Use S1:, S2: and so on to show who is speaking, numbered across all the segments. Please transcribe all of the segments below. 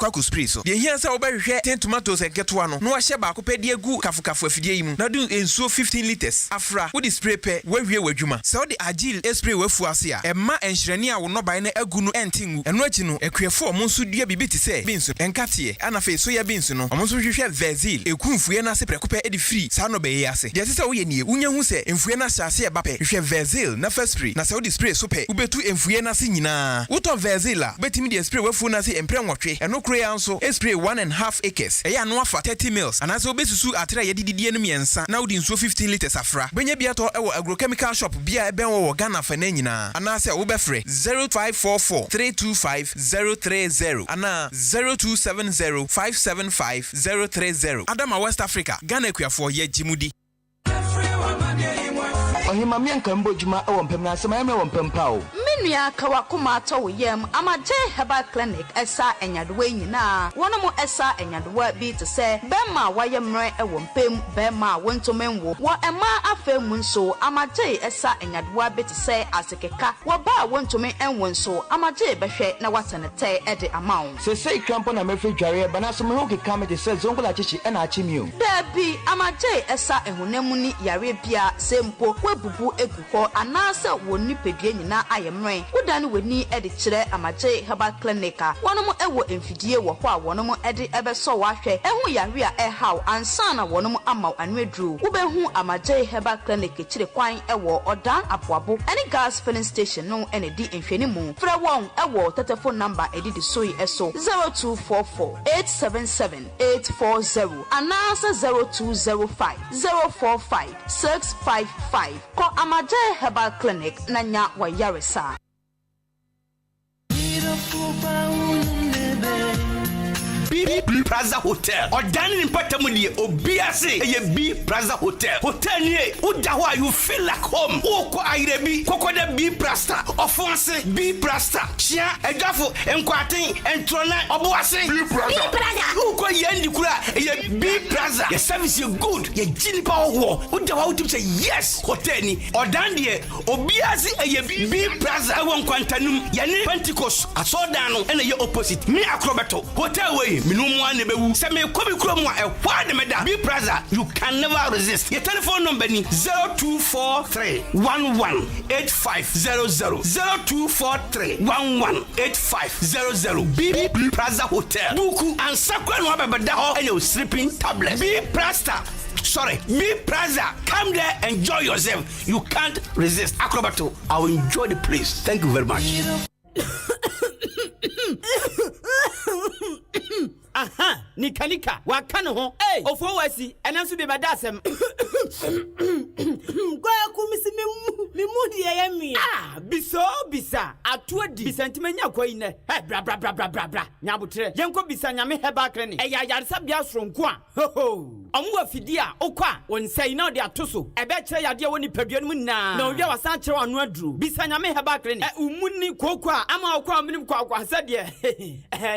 S1: akwa spray so de hia sa obehwe 10 tomatoes enketo ano no ahye ba akopɛ de agu kafukafu afidie yi mu na do ensuo 15 liters afra wo di spray pɛ wawie wadwuma sa wo di agile spray wafu ase a ɛma enhyerɛne a wo no ban na agu no entingu ɛno akyi no akuafo ɔmo nso dua bibi te sɛ beans enkateɛ ana fe soya beans no ɔmo nso hwehwɛ vezil ekumfue na se prɛkopɛ edi free sa no bɛyɛ ase de sɛ wo yɛ nie wonya hu sɛ emfue na hyase ɛ bapɛ hwehwɛ vezil na first spray na sa wo di spray so pɛ ubetu emfue na se nyinaa wotɔ vezil a betimi de spray wafu na se empre nwɔtwe ɛno kro ya nso spray 1.5 acres ɛyɛ ano afa 30 mils ana se obesusu atra yɛ dididie no miɛnsa na wo di nsuo 15 liters afra benya bia tɔ ɛwɔ agrochemical shop bia ɛbɛn wɔ Ghana fa na nyinaa ana sɛ wo bɛfrɛ 0544 325 030 ana 0270 575 030 Adama West Africa Ghana kuafo yɛ jimudi
S2: Ohima mianka mbojuma ewo mpem na asema emre wo mpem pa o
S3: Menua kawakoma atɔ yam amaje herbal clinic esa enyadowa nyina wono esa enyadowa bi te sɛ bɛma wayɛ mmerɛ ewo mpem bɛma wontomenwo wo ɛma afemu nso amaje esa enyadowa bi te sɛ asekeka wo ba wontomen enwo nso amaje bɛhwɛ na watenete ɛde amawo
S2: sesei krampo na mefi dware bana so me ho keka me de sɛ zongola chichi ɛna achimio
S3: dabi amaje esa ehunemu ni yare bia sempo bubu eguko anasa woni pedue nyina ayemre wodan woni ede kire amaje herbal clinic a wonom ewo emfidie wo ho a wonom ede ebeso wahwe ehu yare a ehaw ansa na wonom amaw anwedru wobehu amaje herbal clinic kire kwan ewo odan aboabo any gas filling station no ene di nhwene mu fra won ewo telephone number edi di soyi eso 0244 877 840 anasa 0205 045 655 ko amaje herbal clinic nanya wa yaresa
S4: B Plaza Hotel. Odani nimpata die obiase eye B Plaza Hotel. Hotel ni uda ho you feel like home. Oko airebi kokoda B Plaza. Ofonse B Plaza. Chia edafo enkwaten entrona oboase B Plaza. Oko yendi kura eye B Plaza. Your service is good. Your jinipa ho. Uda ho utim say yes. Hotel ni odani die obiase eye B Plaza. Ewon kwantanum yane Pentecost asodan no ene ye opposite. Me akrobeto. Hotel way Minumwa nebewu. Se me kobi kromwa e kwa de meda. B Plaza, you can never resist. Your telephone number ni 0243 118500 0243 118500 B Plaza Hotel. Buku ansakwa no abeda ho any sleeping tablet. B Plaza. Sorry, B Plaza. Come there, enjoy yourself. You can't resist. Acrobato, I will enjoy the place. Thank you very much.
S5: Aha, Nika, wakano ho. Hey, ofo wasi, enansu be badasem. Kwa kumisi mimudi ya mi. Ah, bisa. Atuadi. Bisantimenya kwa ine. Hey, bra. Nyabutre. Yenko bisa nyame herbal clinic. Eya yarisa bia sonkwa. Ho. Omu afidia okwa wonsai na de atoso. Ebe kire yade woni padua mu na. Na odia wasan kire wanu aduru. Bisa nyame herbal clinic. Umuni kokwa ama okwa minim kwa sade.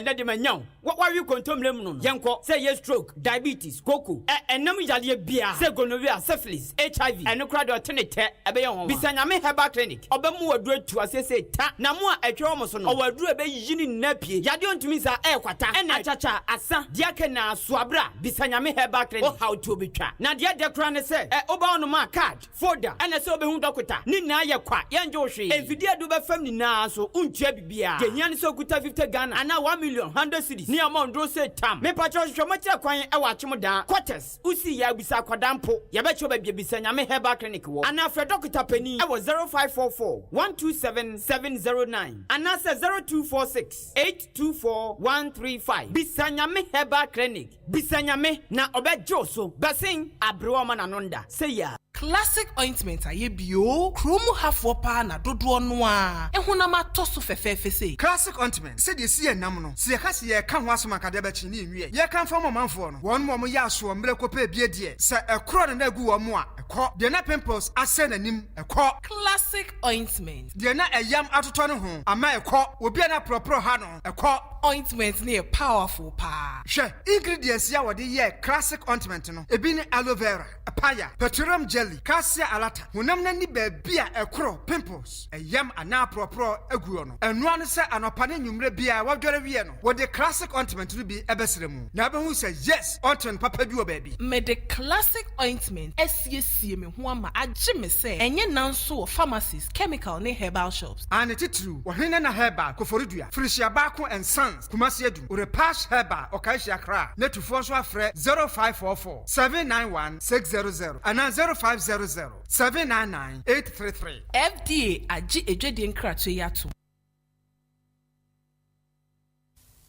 S5: Na de manyaw. Wa wi kontomlem no. Yenko say yes stroke, diabetes, koko. Enam yade bia. Say gonorrhea, syphilis, HIV. Eno kra de otenete ebe ye ho. Bisa nyame herbal clinic. Obemu waduru atu asese ta. Na mo a etwe omo so no. Owaduru ebe yini napie. Yade ontumi sa ekwata. Ena chacha asa. Diake na soabra. Bisa nyame herbal clinic. Oh how to betwa. Na de kra ne se oba ono ma card, folder. Ena se obehu dokota. Ni na ye kwa. Ye nje ohwe. Enfidie du be fam ni na so untua bibia. Genya ne se okuta 50 Ghana ana 1 million 100 cedis. Ni amount do say tam. Me patro hwemati kwan e wa chemo dan. Quarters. Usi ya bisa kwadampo. Ye be cho ba bisa nyame herbal clinic wo. Ana fre dokota pani e wo 0544 127 709. Ana se 0246 824 135. Bisa nyame herbal clinic. Bisa nyame na obejo so. Basing abro ma nanonda. Say ya.
S6: Classic ointment aye bio kromu hafo pa na dodo no a ehuna ma toso fefefe sei
S7: classic ointment se de si enam no se ka se ye ka ho asoma ka de ba chi ni nwie ye kan fa manfo no won mo ya so mre ko pa bie de se ekro na agu wo mo a ekọ de na pimples ase nanim ekọ
S6: classic ointment
S7: de na eyam atoto no ho ama ekọ obi na propro ha no ekọ
S6: ointment ne powerful pa
S7: hwe ingredients ya wo de ye classic ointment no ebi ni aloe vera, papaya, petroleum jelly, jelly cassia alata honam na ni baabi a ekro pimples eyam ana propro aguo no eno ano se anopane nwumre bia wadware wie no wo de classic ointment no bi ebesere mu na abehu se yes ointment papa bi wo baabi
S6: me the classic ointment esiesie me ho ama agye me se enye nanso wo pharmacies chemical ne herbal shops
S7: ane titru wo hene na herbal koforidua frisia baako and sons kumasi adum ore pass herbal okaisia kra na tufo so afre 0544 791 600 and 0500 799 833
S6: FDA agye edwedie nkrato yato.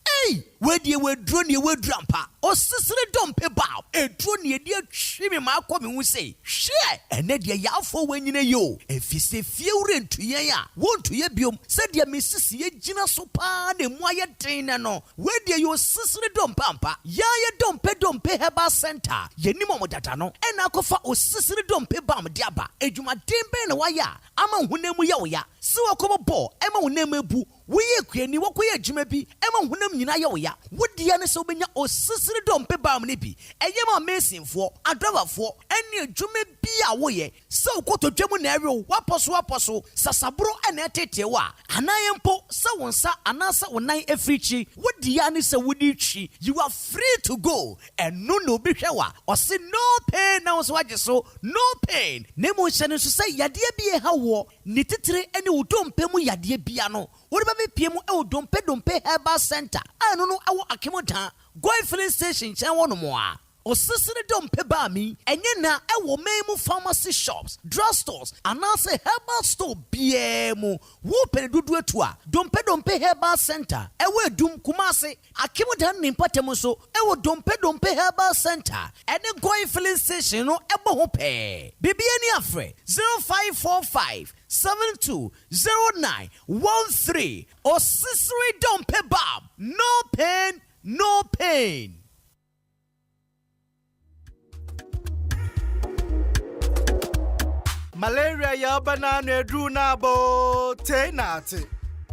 S8: Hey, where do you drone you would drampa? Or sister don't pay bow. A drone ye dear shimmy my coming will say, share, and then ye yell for when you know you. If you say few to ya, won't to ye bium, said your Mrs. Ye Gina Sopan and Moya trainer no. Where do your sister don't pampa? Ya don't pay her bar center. Ye nimo datano, and Akofa or sister don't pay bam diaba. Ejuma dimbe and waya. Ama hunemu ya. So I come a ball, Emma uneme boo. We ye ni wakoye jimebi, Emma hunem yina ya. What the anesobenya or sister don't pay bam nibi. Eyema amazing for, a driver for, any jume be away. So go to Gemunario, waposo, Sasabro and Etetewa. Anayempo, so sa anasa unai efrichi. What the anisa woodichi, you are free to go. And no bishawa, or say no pain now so no pain. Nemo channel to say yadia be a hawo, nititre any udom pemu yadia piano. What about me PM o don't pay herbal center? I don't know our akimota. Go filling station, chan one more. Or sister don't pay by me, and yena ewo memu pharmacy shops, drugstores, and now say herbal store BMO. Whoop do don't pay herbal center. Ewe dum kumase, akimota nimpatemuso, ewo don't pay herbal center. And then going filling station no ebo hope. Bibi any afre 0545 720913 or sister don't pay bab. No pain, no pain.
S9: Malaria ya banana Adwuma bo tenate.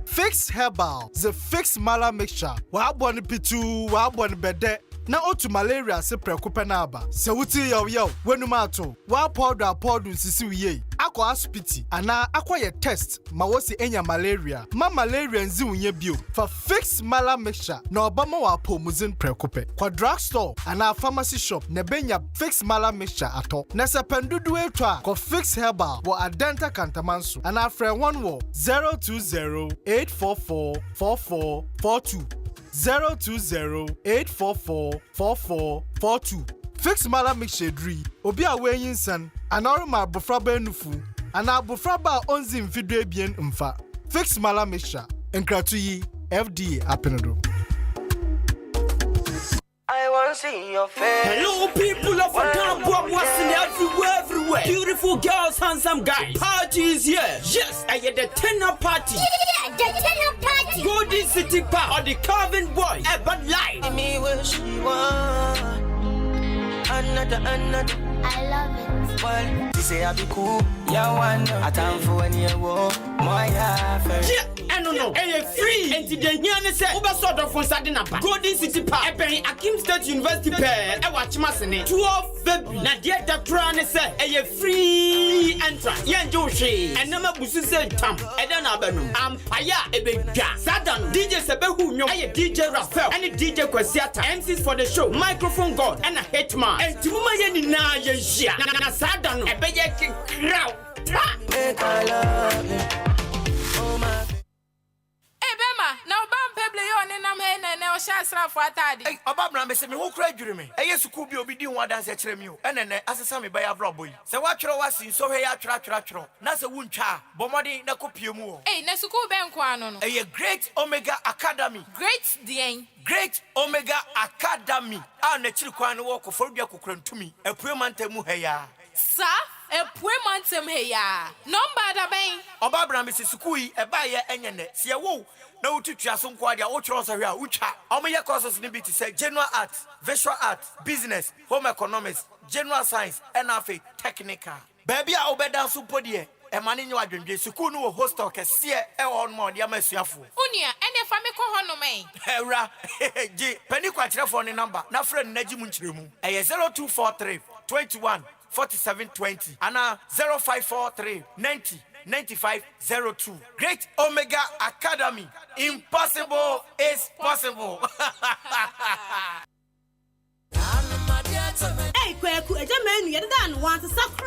S9: Fix herbal, the fix mala mixture. Wa boni pitu, wa boni bede. Na otu malaria se prekupe na aba. Se wuti yo wenumato. Wa powder sisi wiye. Akwa hospital ana akwa ye test ma wosi enya malaria. Ma malaria nzi unye bio. For fix mala mixture na obama wa pomuzin prekupe. Kwa drugstore ana pharmacy shop ne benya fix mala mixture ato. Na se pendudu etwa ko fix herbal wo adenta kantamanso. Ana frɛ one wo 020-844-4442. 020-844-4442. Fix mala mixture dri. Obi a wenyin san. Anorma bofraba enufu. Ana bofraba onzi mfidwe bien mfa. Fix mala mixture. Enkratu yi FDA apenodo.
S10: I want to see your face.
S5: Hello, people of Adwuma, watching everywhere. Beautiful girls, handsome guys. Party is here. Yes, I had the tenor party.
S11: Yeah, the tenor party.
S5: Golden City Park or the Calvin Boys. But live.
S10: Me where she want. Another.
S11: I love it.
S10: Well, she say I be cool. Yeah, one. I time for any war. My
S5: yeah. No. Hey, free. And today, you say, Uber sort of from Sadinapa. Golden City Park. Akim State University Pair. I watch Massene. 12 February. Now, dear, the crown is a free entrance. Yan Joshi. And number Busu said, Tam. And then Abenum. Paya, a big gas. Sadan. DJ Sabehu, no. I DJ Raphael. And DJ Kwesiata. MCs for the show. Microphone God. And a hitman. And Tuma Yeni na Yeshia. Na Sadan. A big crowd.
S10: Make I love you. Oh, my.
S12: Now, Bam Pebble, you and I'm here and I was shot for a tidy.
S13: Obama, me say me who cried you me. Yes, could be obedient one dance at you. And then as a sammy by a robbery. So what you was in so here, tra. Nasa wuncha, Bomadi na copiumu.
S12: Eh, Nesuku Banquano.
S13: A great Omega Academy.
S12: Great Dane.
S13: Great Omega Academy. And the Chilquan walk of Phobia Kukran to me. A puemante muheya.
S12: Sir? A puemantem here. Number the bang.
S13: Obabra, Mrs. Sukui, a buyer, and see a woo. No to Chasun Quadia, Ochros area, Ucha. Omega courses need to say general art, visual art, business, home economics, general science, and technical. Baby, I obey down superdie. A man in your dream, Sukunu hostel, can see on more, the Amasiafu.
S12: Unia, and if I make a honor,
S13: Hera, Penny Quatra phone number, now friend Nejimunchrimu, a 0243 21 4720 and 0543 90 9502. Great Omega Academy. Impossible is possible.
S5: Hey, Quaku, a man, you're done. Want to sucker?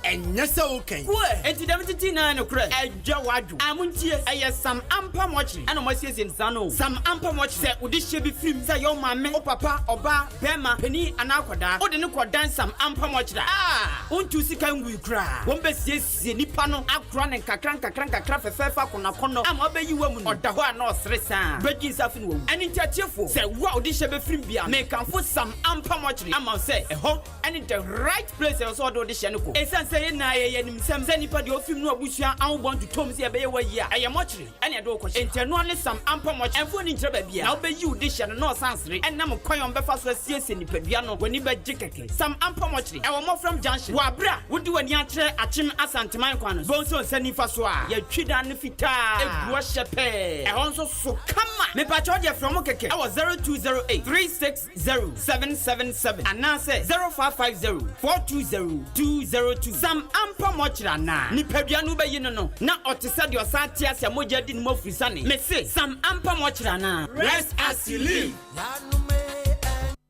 S5: And yes, okay. What? And to them to no crack. A Jawadu. I want you. I have some amper watching. And my season, Sano. Some amper watch set with this shabby films. I your mamma, or papa, or bar, Bema, Penny, and Aquada. Or the no dance some amper watch. Ah, won't you see can we cry? One best yes, Nipano, Akran and Kakranka, Craft, a fair fuck on a corner. I'm obey you woman or Dawa no stress. Breaking something. And in cheerful. Say, wow, this shabby film be a make and put some amper watch. I'm say, a home and in the right place. Also, do the Shanuko. Esan say, na ye some anybody of film no busha. I want to Tom say, be away. I am watching. And I do question. And some amper watch and phone in trouble. I'll be you dish and no sansry. And I'm a coin on Befas CS in the Pediano when you bet Jickake. Some amper watch. I want more from Junction. Wabra would do a yatre at Chim Asantiman Quanos. Bonso sending Faswa. Ye Chidan Fita. A worship. I also so come on. Me patroja from Okeke. I was 0208 360 777. And now say 0550 420 202. Some amper mochra na. Ni pedianu be no. Na otisa di osatia sia moja di mo frisani. Me say some amper mochra na. Rest as you live.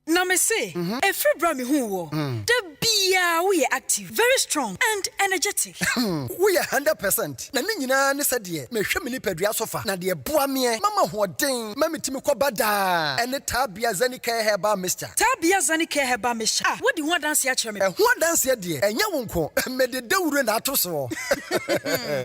S14: Now me say, a free brami who the bia we are active, very strong and energetic.
S15: We are 100%. Na nyina ne sadie, me hwe me ni padua sofa. Na de boa me, mama hoden, mama timi ko bada. Ene tabia zanika heba mixture.
S14: Tabia zanika heba mixture. Ah, what do you want dance ya chere me?
S15: Ho dance ya de, enya wonko. Me de dawure na ato so.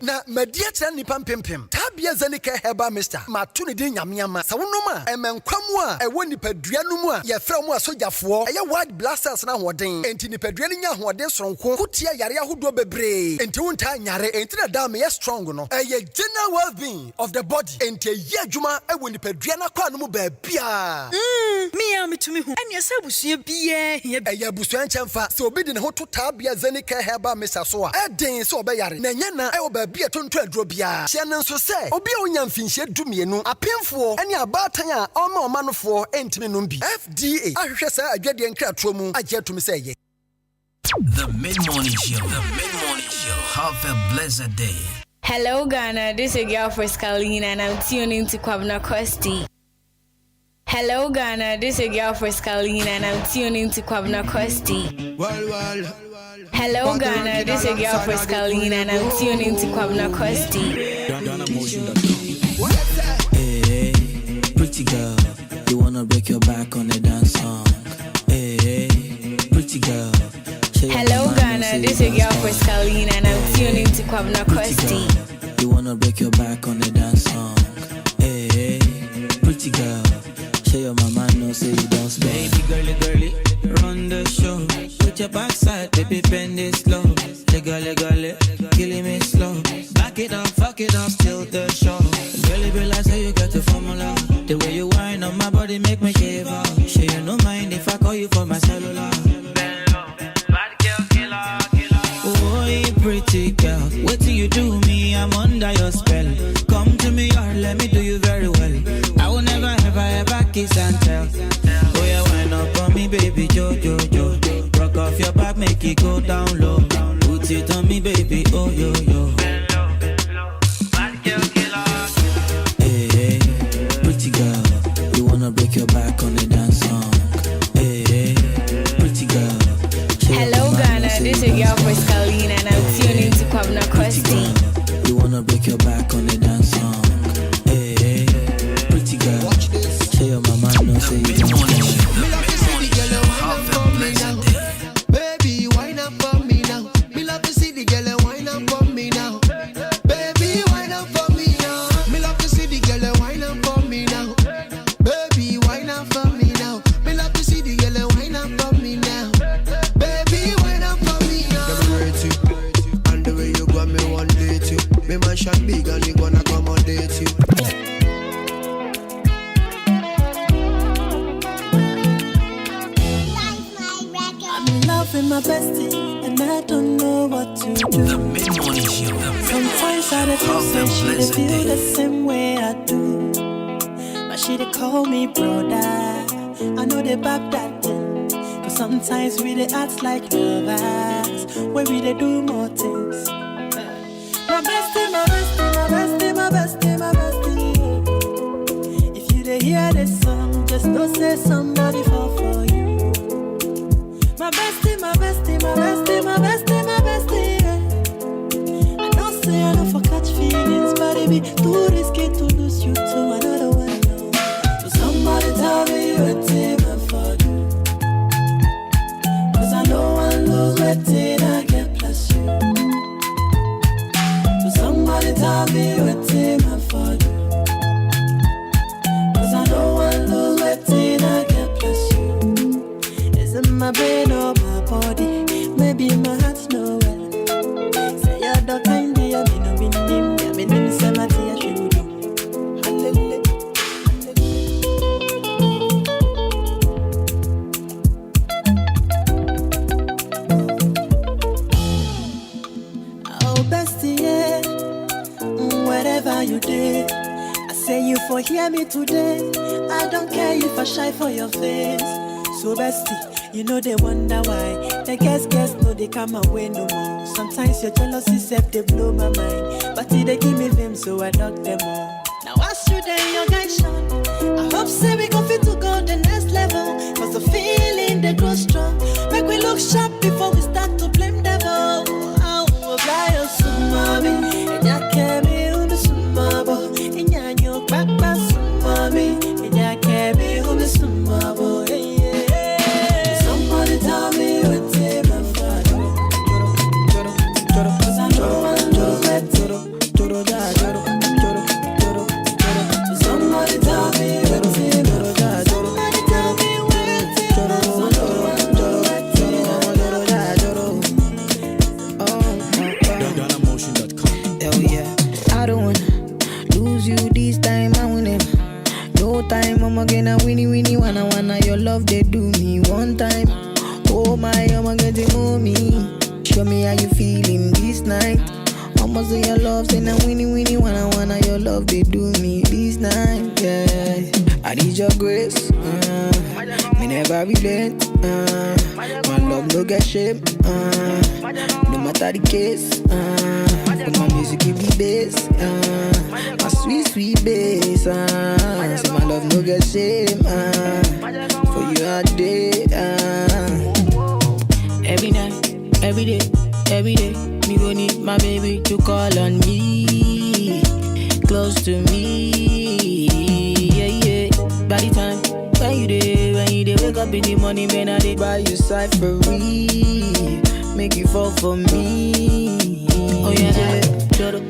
S15: Na media chere nipa mpempem. Tabia zanika heba mixture. Ma to ne de nyamyama. Sa wonoma, emenkwamu a ewo nipadua no mu a ye fra mu asojafo. Eye wide blasters na hoden. Enti nipadua nya hoden soronko. Kutia yare ahodo bebre. Enti wonta nyare, enti na da me strong no. Eye general well-being of the body. Enti ye adwuma ewo nipadua na kwa no mu ba bia.
S14: Me am to me hu. Enya se busua bia here.
S15: Eye busua nchemfa. Se obi de ne ho to tabia zanika heba mesa so a. Eden se obeyare. Na nya na ewo ba bia tonto aduro bia. Hye ne nso se obi a onya mfinhye dumienu. Apemfo ene abatan a oma nofo entimi no bi. FDA ahwehwe sa adwade nkratro mu agye tumi se ye.
S16: The Mid-Morning Show. The Mid-Morning Show. Have a blessed day.
S17: Hello, Ghana. This is your girl for Scalina, and I'm tuning to Kwabna Kosti. Hello, Ghana. This is your girl for Scalina, and I'm tuning to Kwabna Kosti. Hello, Ghana. This is your girl for Scalina, and I'm tuning to Kwabna Kosti.
S10: Hey, pretty girl, you wanna break your back on a dance song? Hey, pretty girl.
S17: Hello, Ghana. This is your girl for Scalina, and I'm tuning to Kwabna Kosti.
S10: You wanna break your back on a dance song? Hey, pretty girl. Show your mama no say you don't spend. Baby girly, run the show. Put your backside, baby, bend it slow. Legally, killing me slow. Back it up, fuck it up, till the show. Girly, like say you got the formula. The way you whine on my body make me shiver. Sure you no mind if I call you for my cellular. Oh, pretty girl, what do you do me? I'm under your spell. Come to me, or let me do you very well. I will never, ever kiss and tell. Oh yeah, wind up on me, baby, jo. Rock off your back, make it go down low. Put it on me, baby, oh yo. Hey, pretty girl, you wanna break your back on the dance song? Hey, pretty girl.
S17: Hello, Ghana. This is your girl for Scalina, and I'm tuning to Kwabna Kosti.
S10: You wanna break your back on the dance song? Hey, pretty girl. Watch this. Show your mama no say you don't want it.
S18: Baby, wine up for me now. Me love to see the girl wine up for me now. Baby, wine up for me now. Me love to see the girl wine up for me now. Baby, wine up for me now. Me love to see the girl wine up for me now. Baby, wine up for me now. Let me rate you, and the way you got me one date you. Me man shot big and he gonna accommodate you.
S19: Loving my bestie, and I don't know what to do.
S16: The Mid-Morning Show.
S19: Sometimes I don't say she feel the same way I do, but she dey call me brother. I know they bab that thing, 'cause Sometimes we dey act like lovers, where we dey do more things. My bestie, my bestie, my bestie, my bestie, my bestie. If you dey hear this song, just know say somebody fall for you. My bestie, my bestie, my bestie, my bestie, my bestie. I know say I don't for catch feelings, but it be too risky to lose you to another one. No. So somebody tell me what it for you. Cause I know I lose waiting, I get plus you. So somebody tell me what it for you. Cause I know I lose waiting, I get plus you. Is it my brain or my body? Maybe my heart's no well. Say you're the kind of you know me name say my tea I should do. Hallelujah. Oh bestie, yeah. Whatever you did, I say you for hear me today. I don't care if I shy for your face. So bestie, you know they wonder why. The guess no they come away no more. Sometimes your jealousy self they blow my mind, but they give me them so I knock them all. Now ask you then your guys shine. I hope say we go fit to go the next level. Cause the feeling they grow strong. Make we look sharp before we start to blame devil. Oh, fly your sumami. And ya kemi umi sumabo. And ya nyo papa sumami. And ya kemi umi sumabo. Somebody tell me what it for you. Cause I know I lose it. Somebody tell me what it for. Somebody tell me what it for.
S10: Hell yeah, I don't wanna lose you this time. I win him. No time, I'm gonna winnie wanna your love they do me one time. Oh my, I'm gonna move me. Show me how you feeling this night. Almost in your love, say now winnie wanna your love they do me this night. Yeah, I need your grace. Me never relent. My love no get shame. No matter the case. My music give me bass. My sweet bass. Say my love no get shame. For you all day. Every night, every day, me gon' need my baby to call on me, close to me, yeah. By the time when you dey wake up in the morning, man, I dey buy you cyphery, make you fall for me. Oh yeah, joro,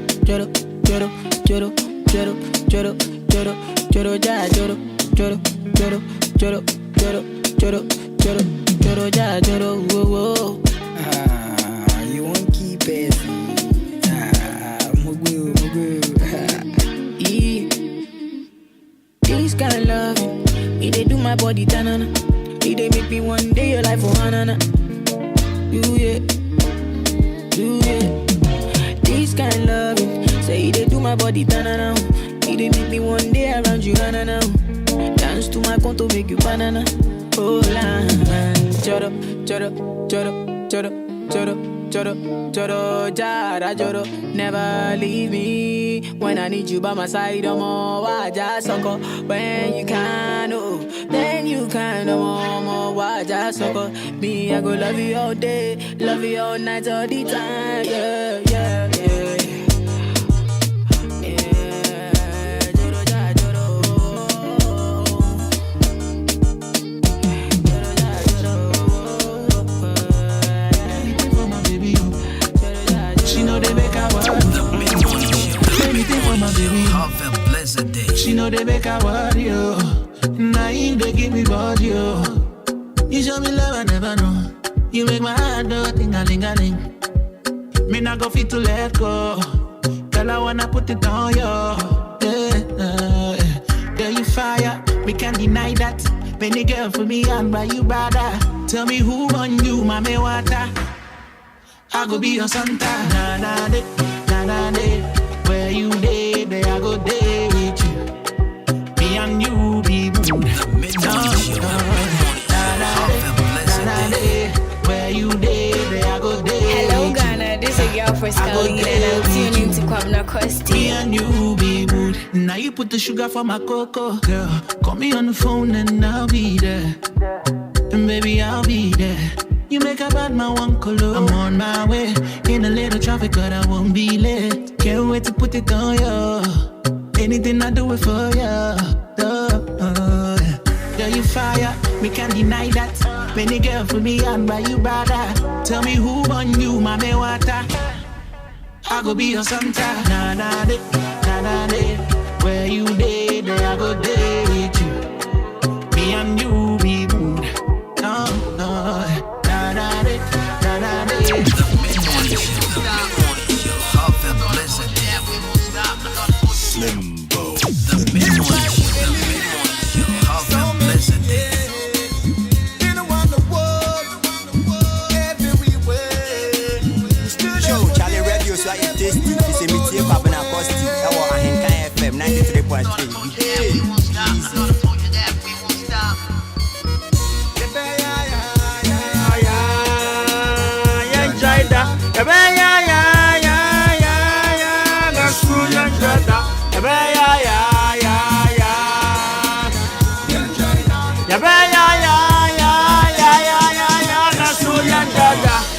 S10: whoa, whoa. You won't keep it. Mugu. This kind of love, it dey do my body tanana. It dey make me one day your life for hanana. Do yeah. This kind of love, say it dey do my body tanana. It dey make me one day around you hanana. Dance to my conto make you banana. Oh la, choro, jara joro. Never leave me when I need you by my side. Why just sucker when you can, oh, then you can, why just sucker. Me, I go love you all day, love you all night, all the time, yeah.
S16: Have a blessed day.
S20: She know they make her worry, yo. Now they give me body, yo. You show me love I never know. You make my heart do ting-a-ling-a-ling. Me not go fit to let go. Girl, I wanna put it on you. Girl, you fire. We can't deny that. Many girl for me and by you brother. Tell me who on you, mommy water. I go be your Santa. Na de. Where you day, there I go day with you. Me and you be good.
S16: The midnight show. Have a blessed day.
S17: for Scalina and I'm tuning into Kwabena Costi.
S20: Me and you be good. Now you put the sugar for my cocoa. Girl, call me on the phone and I'll be there. And baby, I'll be there. You make a bad man one color. I'm on my way. In a little traffic, but I won't be late. Can't wait to put it on you. Anything I do it for you. Girl, you fire. We can't deny that. Many girl for me and by you brother. Tell me who on you, mommy water. I go be your Santa. Na na de, na na de. Where you day, there I go day with you. Me and you be good. No, no. Na na de, na na de.
S16: The mid-morning show. Have a blessed day. Slimbo. The mid-morning show. Have a blessed day.
S21: So I taste it's a meeting Kwabena Costi. That was Ahenkan FM 93.3.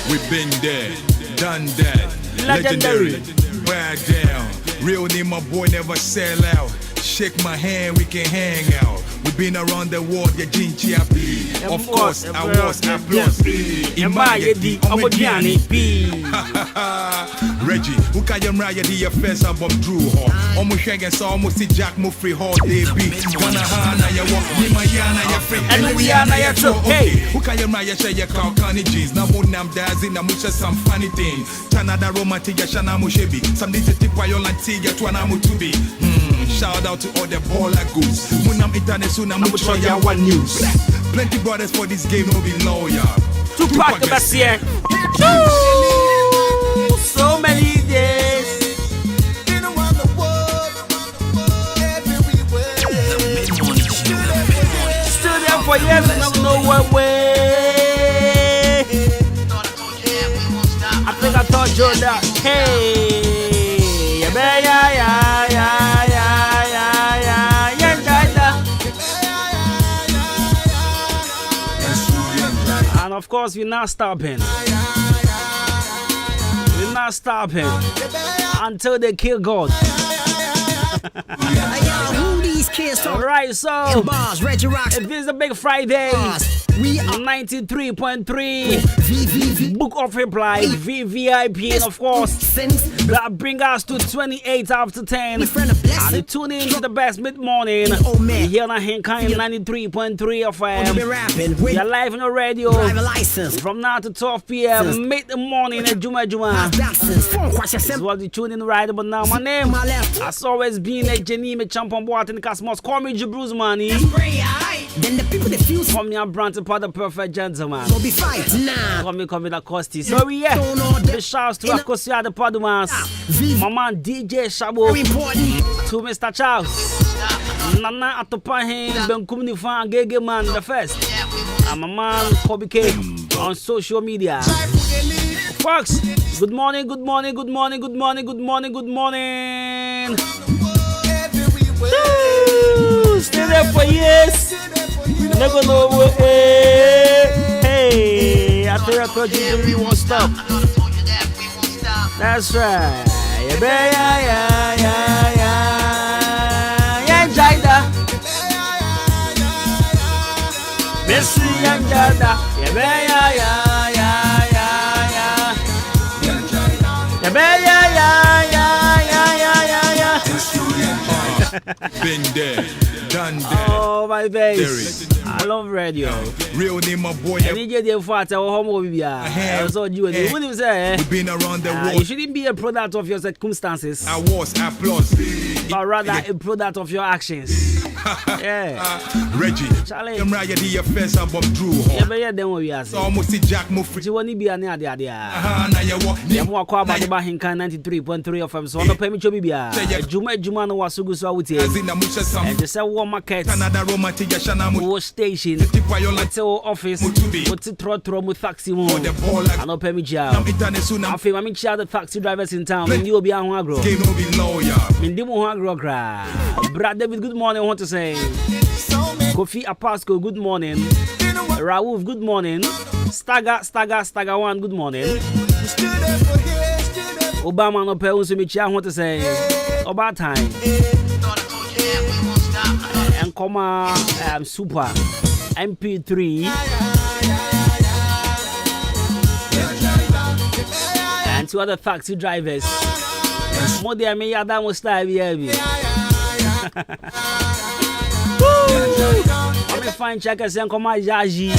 S22: We've been there, done that. Legendary, wear down. Real name, my boy never sell out. Shake my hand, we can hang out. We've been around the world, yeah, Jinchi happy. Of course, I was applause. Imayedi, Omodiani B. Reggie, who can you ride the first album Drew Hall? Almost shaking, so almost see Jack Muffrey Hall, they be. Gonna hana, ya walk, Nimayana, ya friend, and we are ya too. Hey, who can you ride share your cow canny jeans? Now, Munam Dazi, Namusha, some funny things. Tanada romantic, Shana Mushebi. Some days, Tipayola, Tiga, Tuanamu to be. Shout out to all the baller goods. Munam internet soon, I'm show ya one news. Plenty brothers for this game, no be lawyer.
S5: Tupac the best year. So many days. Still there for years, no what way. I think I told you that. Hey, and of course, we're not stopping. We're not stopping until they kill God. Alright, so if this is a big Friday, we are 93.3 Book of Reply, VVIP, and of course, that brings us to 28 after 10. And tune in to the best mid-morning here on Ahenkan 93.3 FM. We are live on the radio from now to 12 p.m. mid-morning at Adwuma. This is what you tune in right about now. My name has always been a Jenny Champion Boat in the Cosmos. Call me Bruce Money. Then the people that feel from your brand to part the perfect gentleman. So be fight now. Call me the Costi. So yeah, the shouts to Akosia the Padumas, my man DJ Shabo, to Mr. Charles, Nana Atopahin, Benkumni Fan Gege Man the first, and my man Kobe K on social media. Folks, good morning, good morning, good morning, good morning, good morning, good morning. Stay there for years. Never know what. Hey, I told you we won't stop. That's right. Yeah, Jada. Messi and Jada.
S22: Been there, done that.
S5: Oh my face. I love radio.
S22: Real name my boy.
S5: We've been around the world. You shouldn't be a product of your circumstances.
S22: I was applause.
S5: But rather a product of your actions.
S22: Reggie, I'm right at your first album, Drew.
S1: Yeah, then we are.
S22: So almost see Jack Muffrey.
S1: You want to be an idea. Now you walk. You walk about the Ahenkan 93.3 of them. So no pay me to be here. Juma no was so good so with you. And the sell one market.
S22: Another romantic
S1: Shanamu station. Hotel office. What's it trotro with taxi mo? I no pay me job. I feel I'm in charge the taxi drivers in town. And you'll be on agro. Mindimu agro gra. Brad David, good morning. I want to say Kofi Apasco, good morning. Raouf, good morning. Stagger one, good morning. Obama no pay unso me I want to say about time. And comma super MP3 and two other taxi drivers. More than me, I don't style here. I'm a fine checkers and come my Yaji.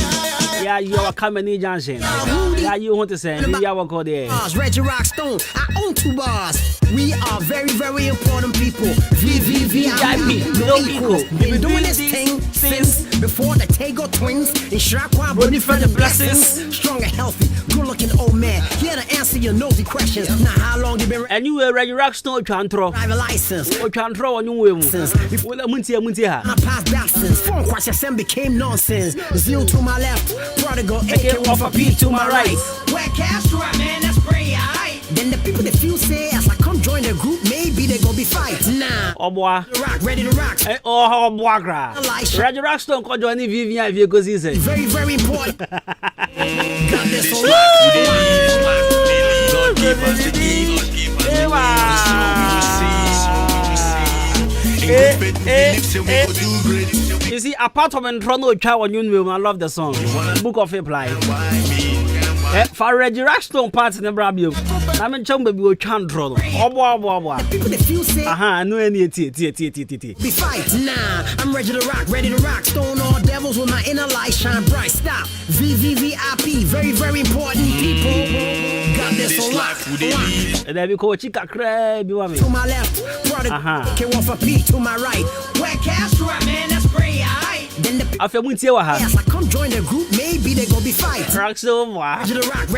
S1: Yeah, you are coming in Johnson. Yeah, you want to say, you are called there.
S2: Reggie Rockstone, I own 2 bars. We are very, very important people. VVVIP, no equal. Been doing this thing since before the Tego twins. In Shrakwa, body for the blessings. Strong and healthy, good looking old man. Here to answer your nosy questions. Now, how long you been?
S1: And you were Reggie Rockstone, Chantro.
S2: Driver license.
S1: Or Chantro, and you will. Well, Muntia.
S2: I passed absence. Phone question became nonsense. Zeal to my left, prodigal, AK off a P to my right. Where Castro, man, that's pretty alright. Then the people that few say, as I come join the group, maybe they gon' be fight. Nah.
S1: Oh boy.
S2: Ready to rock.
S1: Oh boy. Reggie Rockstone can join the VVI because he's
S2: very, very important. Got this so
S22: God give us the
S1: You see, apart from Toronto Chow on you, I love the song. Book of Reply. For Reggie Rockstone parts in the Brabio. I'm in Chum baby with Chandro. I know any
S2: be fight. Nah, I'm ready to rock. Stone all devils with my inner light shine bright. Stop. VVVIP, very, very important people. Got this a lot.
S1: And then we call Chica Crab.
S2: To my left, prodigal, came off a P to my right. Where Castro, man, that's pretty alright. Then the
S1: I feel yes,
S2: I come join the group, maybe they gon' be fight.
S1: Rockstone,
S2: ready to rock,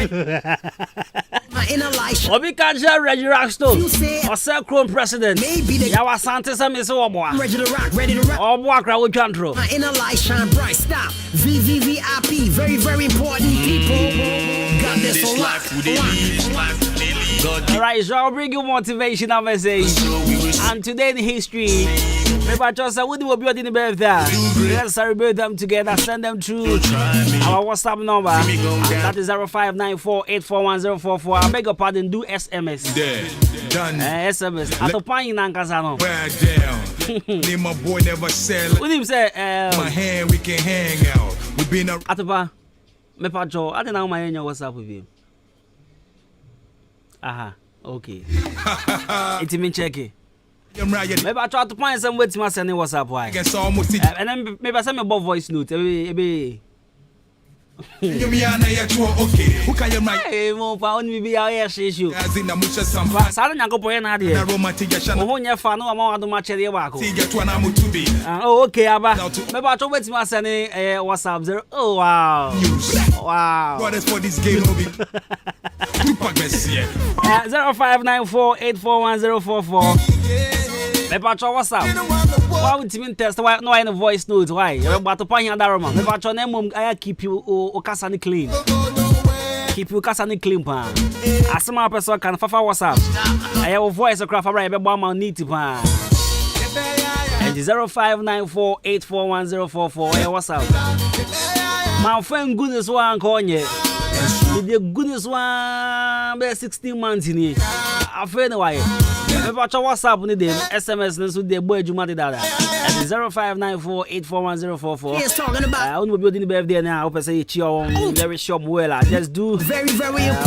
S2: my inner light.
S1: Obi can't share Reggie Rockstone. Or Sir Crown President.
S2: Maybe they
S1: Yawa Santos and Miss Oboa.
S2: Ready to rock.
S1: Oh, walk around with Chandro.
S2: My inner light shine bright. Stop. VVVIP, very, very important people. Got this a lot.
S1: Alright, so I'll bring you motivational message. And today in history, maybe I just said, what do we be in the birthday? Let's celebrate them together. Send them through our WhatsApp number. That is 0594841044. I beg your pardon, do SMS. SMS. At the point in Ankasano.
S22: Name my boy never sell.
S1: What do you say?
S22: My hand, we can hang out. We've been a
S1: Atapa. Me pacho. I don't know my WhatsApp with you. Aha. Okay. It's me check it. Maybe I try to find some way to my sending WhatsApp. Why? And then maybe I send me a voice note. Maybe.
S22: Who can you write?
S1: Hey, mo pa on me our issue. Sara nyako po na de. Mo nya fa no ma wado ma chere wa ko. Oh, okay, aba. Maybe I try wait to send WhatsApp 0. Oh wow. Wow.
S22: What is for this game?
S1: 0594841044. Maybe I try WhatsApp. Why would you test? Why no in a voice note? Why? You're about to find that room. Maybe I try name I keep you Okasani clean. Keep you Okasani clean, pan. As some person can fafa WhatsApp. I have a voice across for right. Everyone need to pan. And 0594841044. WhatsApp. My friend goodness one calling you. The goodness one be 16 months in here. I feel why. Maybe I WhatsApp with them SMS so the boy Juma did that. 0594841044.
S2: Yes, talking about.
S1: I will be building the birthday now. I hope I say it's your very short well. Just do
S2: very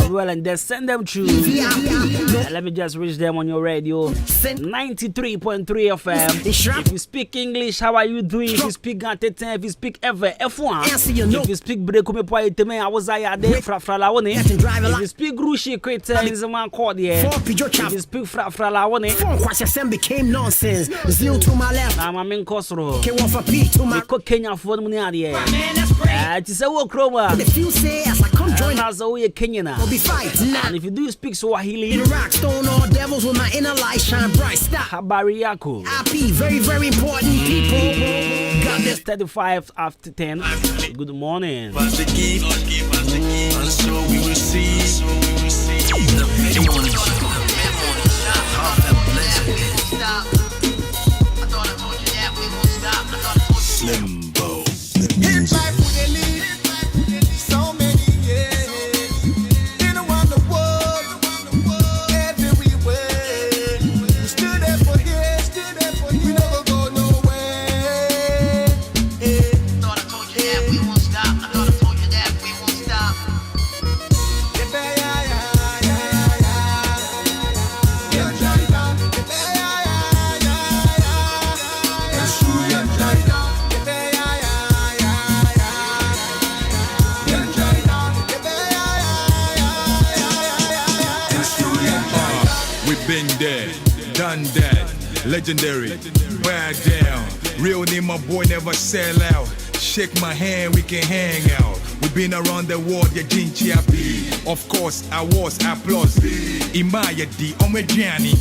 S1: well and then send them through. Let me just reach them on your radio. 93.3 FM. If you speak English, how are you doing? If you speak Gatete, if you speak ever F1, if you speak Brekume Poiteme, I was there. If you speak Rushi Kreta, is a man called here. If you speak Frala,
S2: phone question became nonsense. Zeal to my left.
S1: I'm men kosro.
S2: Can one for P to my
S1: Kenya for money area.
S2: let's pray.
S1: It is a walk chroma.
S2: If you say as I come join
S1: us, oh, you're Kenyan.
S2: We'll be fighting.
S1: And if you do speak Swahili,
S2: in rock stone all devils with my inner light shine bright. Stop.
S1: Habari yako.
S2: Happy, very, very important people. Got this
S1: 35 after 10. Good morning.
S16: Pass the gift, and so we will see. The mid-morning show. Have a blessed day. Slimbo.
S18: Hip life with a lead. So many years. Been around the world. Everywhere. We stood there for years. We never go nowhere. Thought I told you that we won't stop. I thought I told you that we won't stop.
S22: We've been there, done that, legendary, wear down. Real name, my boy never sell out. Shake my hand, we can hang out. We've been around the world, yeah, Jinchi happy. Of course, I was applause. Imaya di Omejani.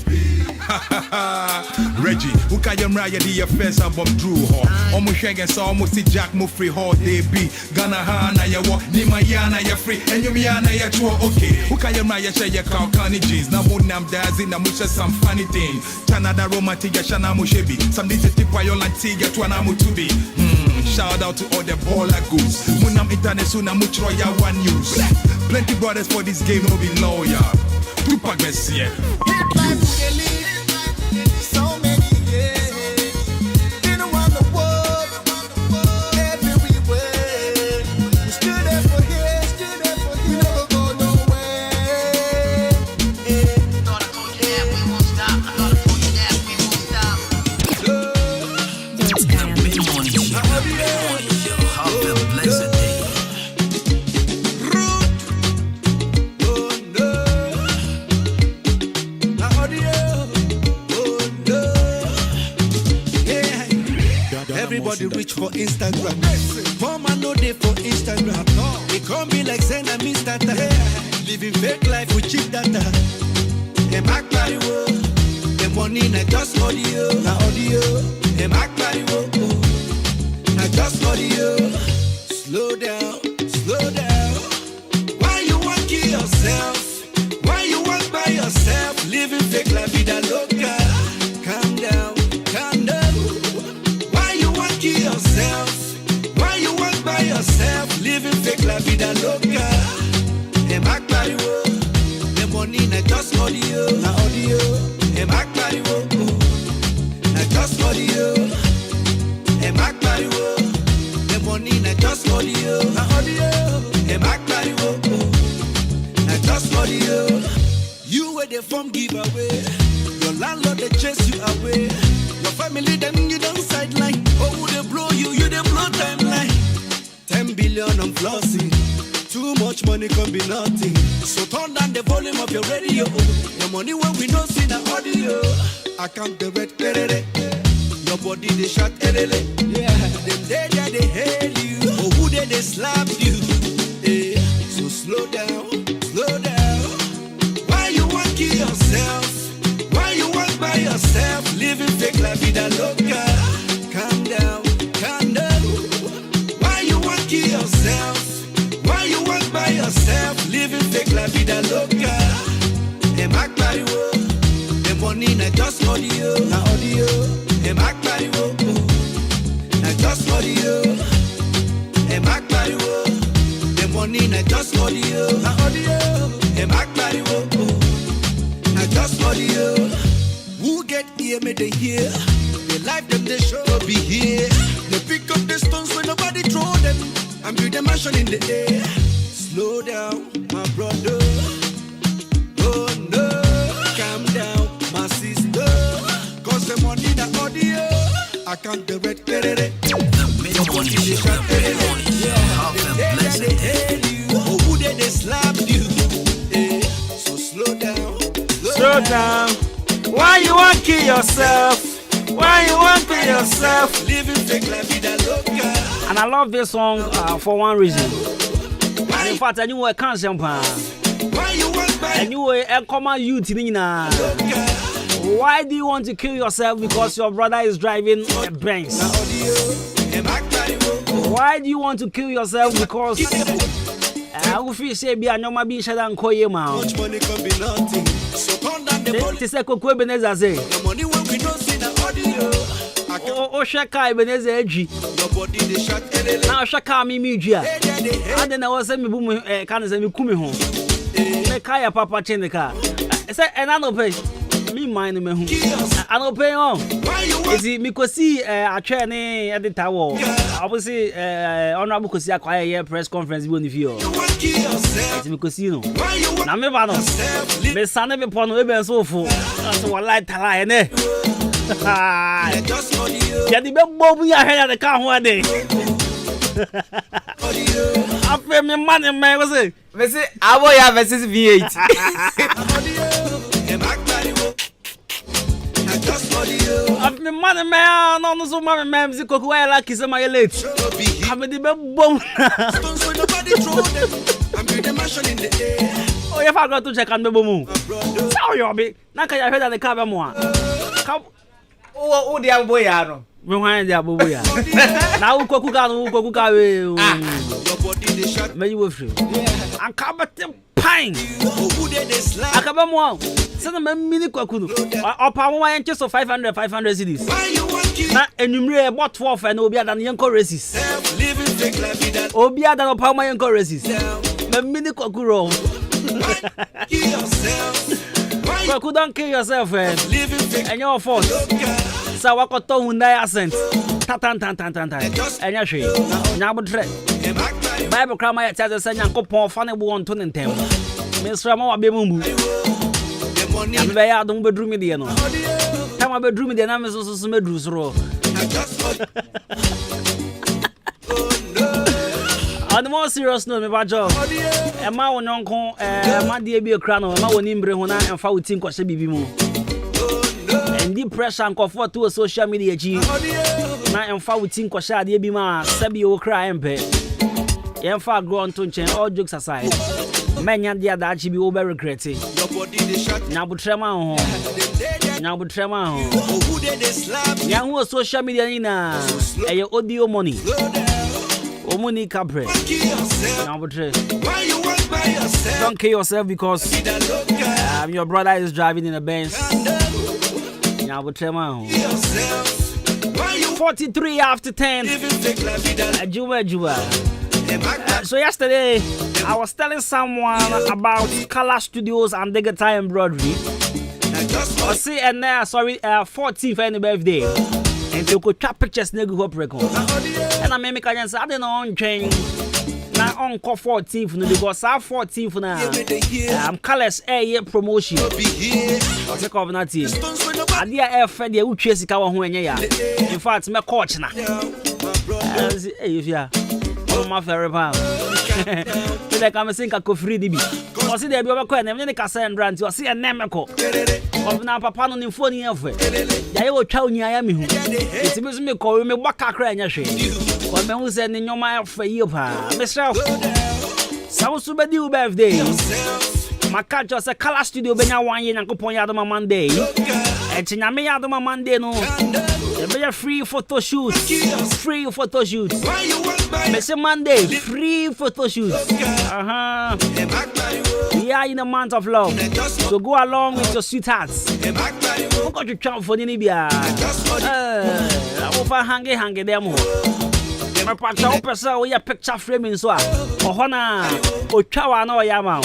S22: Reggie, who can you ride the first album Drew Hall? Almost shaking, so almost see Jack Muffrey Hall, they be. Ghana Hana, ya walk, Nimayana, ya free, and you Miana, ya chua, okay. Who can you ride share your cow canny jeans? Namunam Dazi, Namusha, some funny thing. Chanada romantic, Shana Mushebi. Some days tip Yolantiga to Anamu to be. Shout out to all the baller goose. Munam International, Mutroya One News. Plenty brothers for this game, no be lawyer. Tupac Messiah.
S18: So many years. Been around the world. Everywhere. We stood there for years. We never go nowhere. Thought I told you that we won't stop. I thought I told you that we won't stop.
S16: The mid-morning show. Have a blessed day.
S18: Everybody reach for Instagram. Poor man no day for Instagram. They come be like saying I miss that. Living fake life with cheap data. Them act party wo. The money na just audio. Na audio. Them act party wo. Na just audio. Slow down, slow down. Why you want kill yourself? Why you want by yourself? Living fake life vida loca. Calm down, calm down. Kill yourself. Why you walk by yourself? Living fake la vida loca. Them act party wo. The money na just audio. Na audio. Them act party wo. Na just audio. Them act party wo. The money na just audio. Na audio. Them act party wo. Na just audio. You where they from giveaway. Your landlord they chase you away. Your family them you don't sideline. Oh, they blow you they blow timeline. 10 billion on flossing. Too much money can be nothing. So turn down the volume of your radio. Your money when we don't see the audio. I can't the red perere. Your body they shot erele. Yeah, them they hail you. Oh, who they slap you. Yeah. So slow down, slow down. Why you want kill yourself? Why you walk by yourself? Living fake la vida loca. Calm down, calm down. Why you want kill yourself? Why you walk by yourself? Living fake la vida loca. Them act party wo. The money na just audio. Na audio. Them act party wo. Na just audio. Them act party wo. The money na just audio. Na audio. Them act party wo. Na just audio. Who get here may they hear? They life them they show be here. They pick up the stones when nobody throw them and build a mansion in the air. Slow down, my brother. Oh no, calm down, my sister. Cause the money the audio. I can't the red perere.
S16: The mid-morning show. Have a blessed day.
S18: Oh, who they slap you? So slow down,
S1: slow down. Why you want kill yourself? Why you want to yourself?
S18: Living fake la vida loca.
S1: And I love this song for one reason. And in fact, I knew I can't jump. I knew a common youth in Why do you want to kill yourself? Because your brother is driving a Benz. Why do you want to kill yourself? Because I will feel say be a normal being shut down. Much
S18: money can be nothing. So come down the money.
S1: This is Coco Ebenezer say.
S18: The money when we don't see the audio.
S1: Oh, Shaka Ebenezer Edgy.
S18: Your body they shot
S1: now Shaka me media. And then I was saying me boom can say me come home. Me kaya papa chain the car. I said and I no pay. Me mind me home. I no pay on. Is it me ko see a chair ne at the tower. Obviously honorable ko see a quiet press conference bi on fio. Is me ko see no. Na me ba no. Me sane be pon we be so fo. So wallahi tala ene. Ya di be bobu ya he ya de ka ho ade. Ape me money me go say.
S5: Me say Aboya versus V8.
S1: Ape me money me no so money me music ko wa la kise my late. Ape di be bom. Oh ya fa go to check and be bom. Sao yo be. Na ka ya he da de ka be mo a.
S5: Oh, the Aboya no.
S1: Me wan dia bobo ya. Na wo kwaku ka we.
S18: Your body they shot.
S1: Me you free. Akaba te pine.
S18: Who they slap?
S1: Akaba mo. Se na me mini kwaku no. Opa mo wan so 500 cedis. Na enumre bot 12 na obi ada yen ko races.
S18: Living fake la vida.
S1: Obi ada opa mo yen ko races. Me mini kwaku ro.
S18: Kill yourself.
S1: Kwaku don't kill yourself eh.
S18: Living fake.
S1: And your fault. Sa wakoto Hyundai Accent. Tan. Enya hwe. Nya bodre. Bible krama ya tell say Nyankopon fa ne bo won to ne ntem. Me sra ma wa be mumbu. Me be ya dum bedru me de no. Tama bedru me de na me so medru soro. On the more serious note, me ba job. E ma won nko ma de bi ekra no ma woni mbre ho na emfa wuti nkose bibi mu. And the pressure and comfort to social media chi. Na emfa wuti nkose ade bi ma sabi o kra empe. Emfa grow on to chen all jokes aside. Menya dia da chi bi o be regret.
S18: Your body they shot.
S1: Na butrema ho.
S18: Who they slap?
S1: Ya hu social media ni na e audio money. Omuni capre. Now butre.
S18: Why you work by yourself?
S1: Don't kill yourself because your brother is driving in a Benz. Now butre man. 43 after 10. Adwuma. So yesterday I was telling someone about Color Studios and Digital Embroidery. I see and sorry 14th any birthday. And you could trap pictures nigga hope record. And I make I say I don't know on train. Now on call 14th because I 14th now. I'm Colors year promotion. Take off na team. Adia air friend dey who chase ka ho enye ya. In fact me coach na. Hey if ya. My favorite pal. Today come sing ka free dibi. O si dey bi obekọ na me ne ka say ndra nti o si enemeko. Of na papa no ni phone yefe. Ya ye otwa onya ya me hu. Iti me so me ko me gbaka kra anya hwe. Ko me hu se ni nyoma afa yi pa. Me self. Sawo so be di u birthday. Maka jo se Color Studio be nya wan ye Nyankopon ya do ma Monday. Enti nya me ya do ma Monday no. E be free photo shoot. Free photo shoot. Me say Monday free photo shoot. We are in the month of love. So go along with your sweethearts. Who got you trouble for the Nibia? Over hangy them. My partner, person, we are picture framing so. Ohana, Ochawa, no Yama,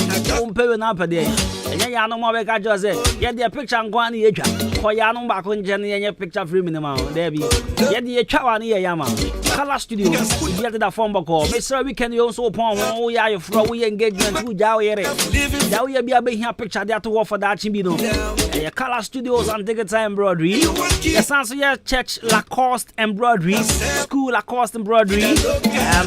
S1: Pay an up a day. And ya no more like I just said, yet the picture and go on the edge. For Yano back on Jenny and your picture framing them out. There be yet the Chawa near Yama. Color Studio, get the phone call. Mr. We can also upon all your free engagement to Jawere. Jawere be a big picture there to offer that Chimbino. Color Studios and Digital Embroidery. Yes, answer your church Lacoste Embroidery, School Lacoste Embroidery,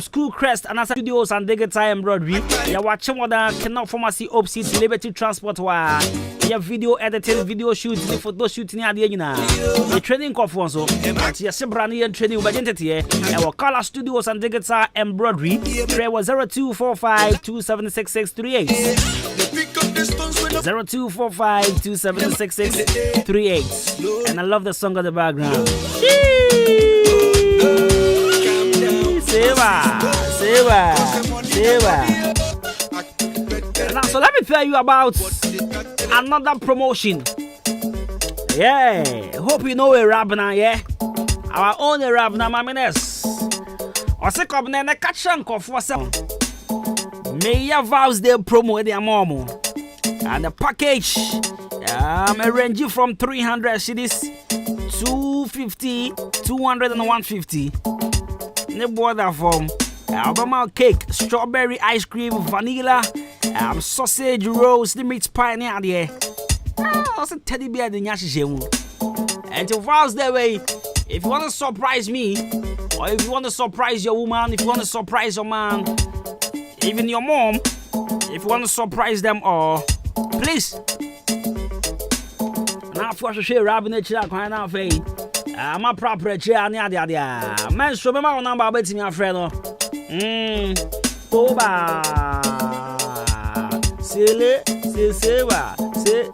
S1: School Crest and Answer Studios and Digital Embroidery. You're watching what the Canal Pharmacy Opposite Liberty Transport. Your video editing, video shoots, photo shoots. suit ni ade nyina. The training conference so. At yes brand here training ubagentete e wo Color Studios and Digital Embroidery. Pray was 0245276638. 0245276638. And I love the song of the background. Seva. Now, so let me tell you about another promotion. Yeah, hope you know a rap now, yeah. Our own rap now, mamines. Or say, come na catch and for some. May your vows they promote their mom. And the package, arranging from 300 cities, 250, 200 and 150. Ne border form. Alabama cake, strawberry ice cream, vanilla, sausage rolls, the meat pie near there. Also teddy bear the nyashemu. And to vows that way, if you want to surprise me, or if you want to surprise your woman, if you want to surprise your man, even your mom, if you want to surprise them all, please. Now for sure, Robin Chila Kwana Fay. I'm a proper chair near the idea. Man, show me my number, betting your friend. Oba. Sele, Seva, se,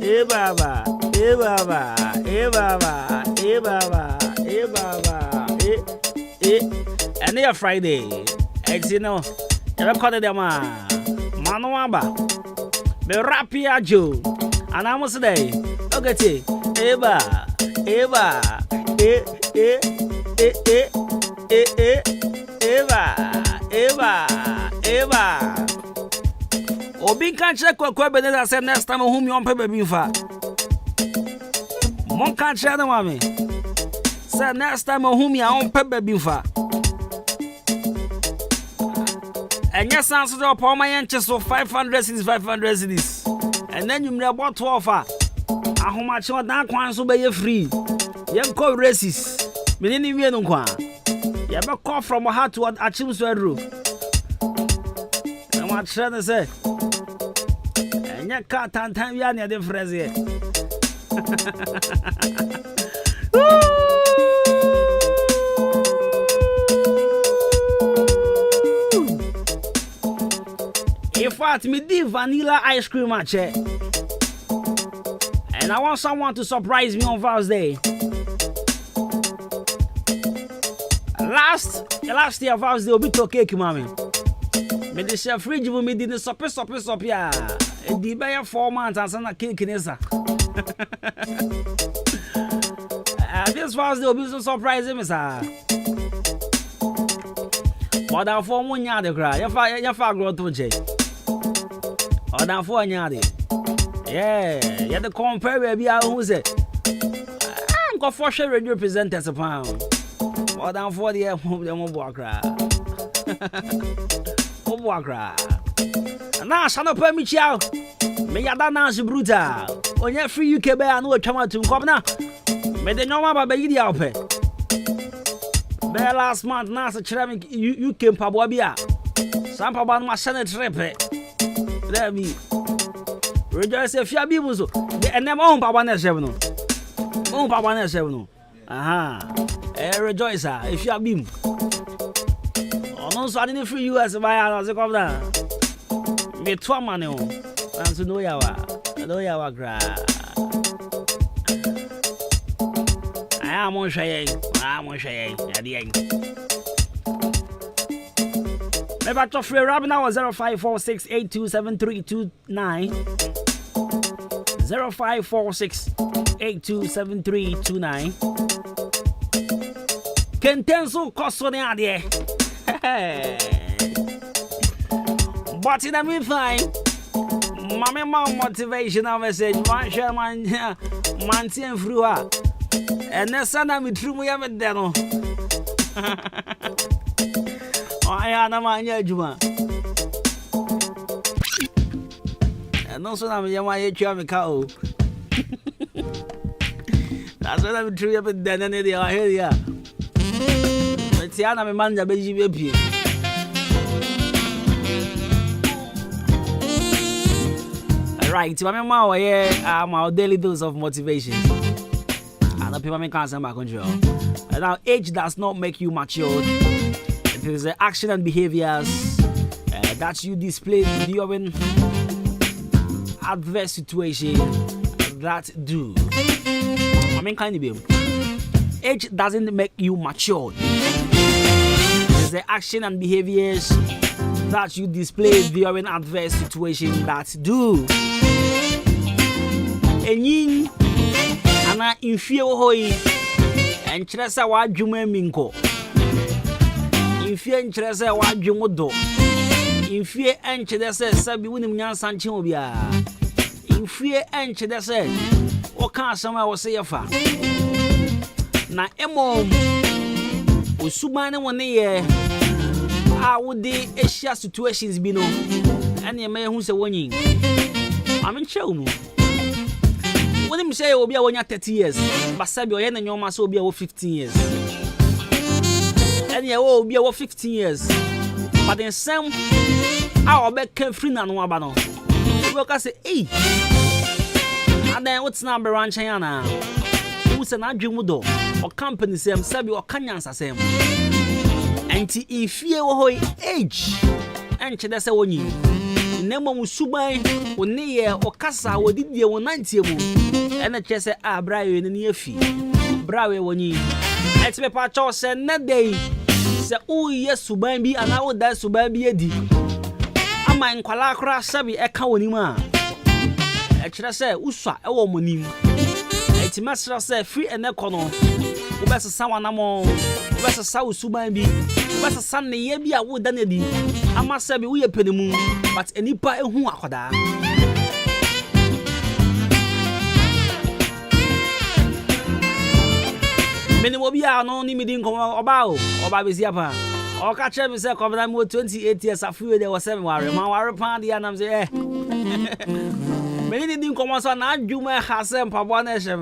S1: e baba, and they are Friday. You know, you recorded them, Manuaba, the Rapia Joe, and I must say, okay, Eva, Eva. Obi can't check what Quebec said next time whom you on paper before. Mon can't share the mommy. Said next time whom you on paper before. And yes, answer to upon my inches of 500 cities, 500 cities. And then you may about 12. How much you want to be free? You call races. Meaning you don't want. You ever call from a heart to achieve so roof. And what should I say? And you can't time you are near the phrase here. In fact, me did vanilla ice cream at check. And I want someone to surprise me on Father's Day. Last year Father's Day will be to cake, mommy. Me the chef fridge will me did stop ya. And the buy 4 months and send a cake in this. This Father's Day will be so surprising, me sir. But that 4 months ya the cry. You far grow to J. Or that 4 yard. Yeah, you have to compare baby who say I'm got for sure radio presenters a pound. More than 40 years move walk cry. Now shall not permit you. Me ya dance brutal. On your free UK bear no chama to come now. Me the normal baby di ope. Bear last month now so ceramic you came pabobia. Some pabon my senate trip. Let me rejoice if you are people so. And them own papa na seven. Own papa na seven. Aha. Rejoice if you are beam. Oh no, so I didn't free you as a buyer as a come down. Me 2 money on. And to know yawa gra. I am on shay. At the end. Never to free Robin now 0546827329. 0546827329. Kentenso cost on the idea. But in the meantime, Mamma motivational message, man, share man, and through her. And the son of me true, we haven't done. I am a man, Adwuma. And also, I'm a young cow. That's what I'm true, but then any I hear ya. But see, I'm a man, the baby. Right, my daily dose of motivation. And the people can't say my control. Now, age does not make you mature. It is the action and behaviors that you display during adverse situation that do. Kind of age doesn't make you mature. It is the action and behaviors that you display during adverse situation that do. Enin ana infie hoi enkyerese wa adwuma minko. Infie enkyerese wa adwuma do. Infie enkyerese sabi wonim nyansa nche obia. Infie enkyerese o kan asama wo se yefa. Na emo osuban ne woni ye a wodi Asia situations bi no ene me hu se wonyin. Aminche mu. When me say obi a wonya 30 years, but sabi oye na nyoma so obi a wo 15 years. And ye wo obi a wo 15 years. But then some a obe can free na no aba no. We ka say, "Eh. And then what's number ranch yana? Who say na dwemu do? O company sem sabi o kanyansa sem." Enti ifie wo hoi age. Enche da se wonyi. Nemo musuban woni ye okasa wodidie wo 90 mu ene chese brawe ni afi brawe woni etibe pa cho se na dey se uye suban bi ana wo da suban bi edi ama nkwala akra sabi eka woni ma kire se uswa e wo monim eti masra se free ene kono wo besesa wanamo wo besesa usuban bi wo besesa ne ye bi a wo da na di ama sabi wo ye penimu but enipa ehu akoda meni mo bia no ni midi nko oba bezi apa o ka che mi se ko na mo 28 years afu dey was 7 ware man ware pan dia nam say meni ni nko so na adwuma ha se mpabo na ehye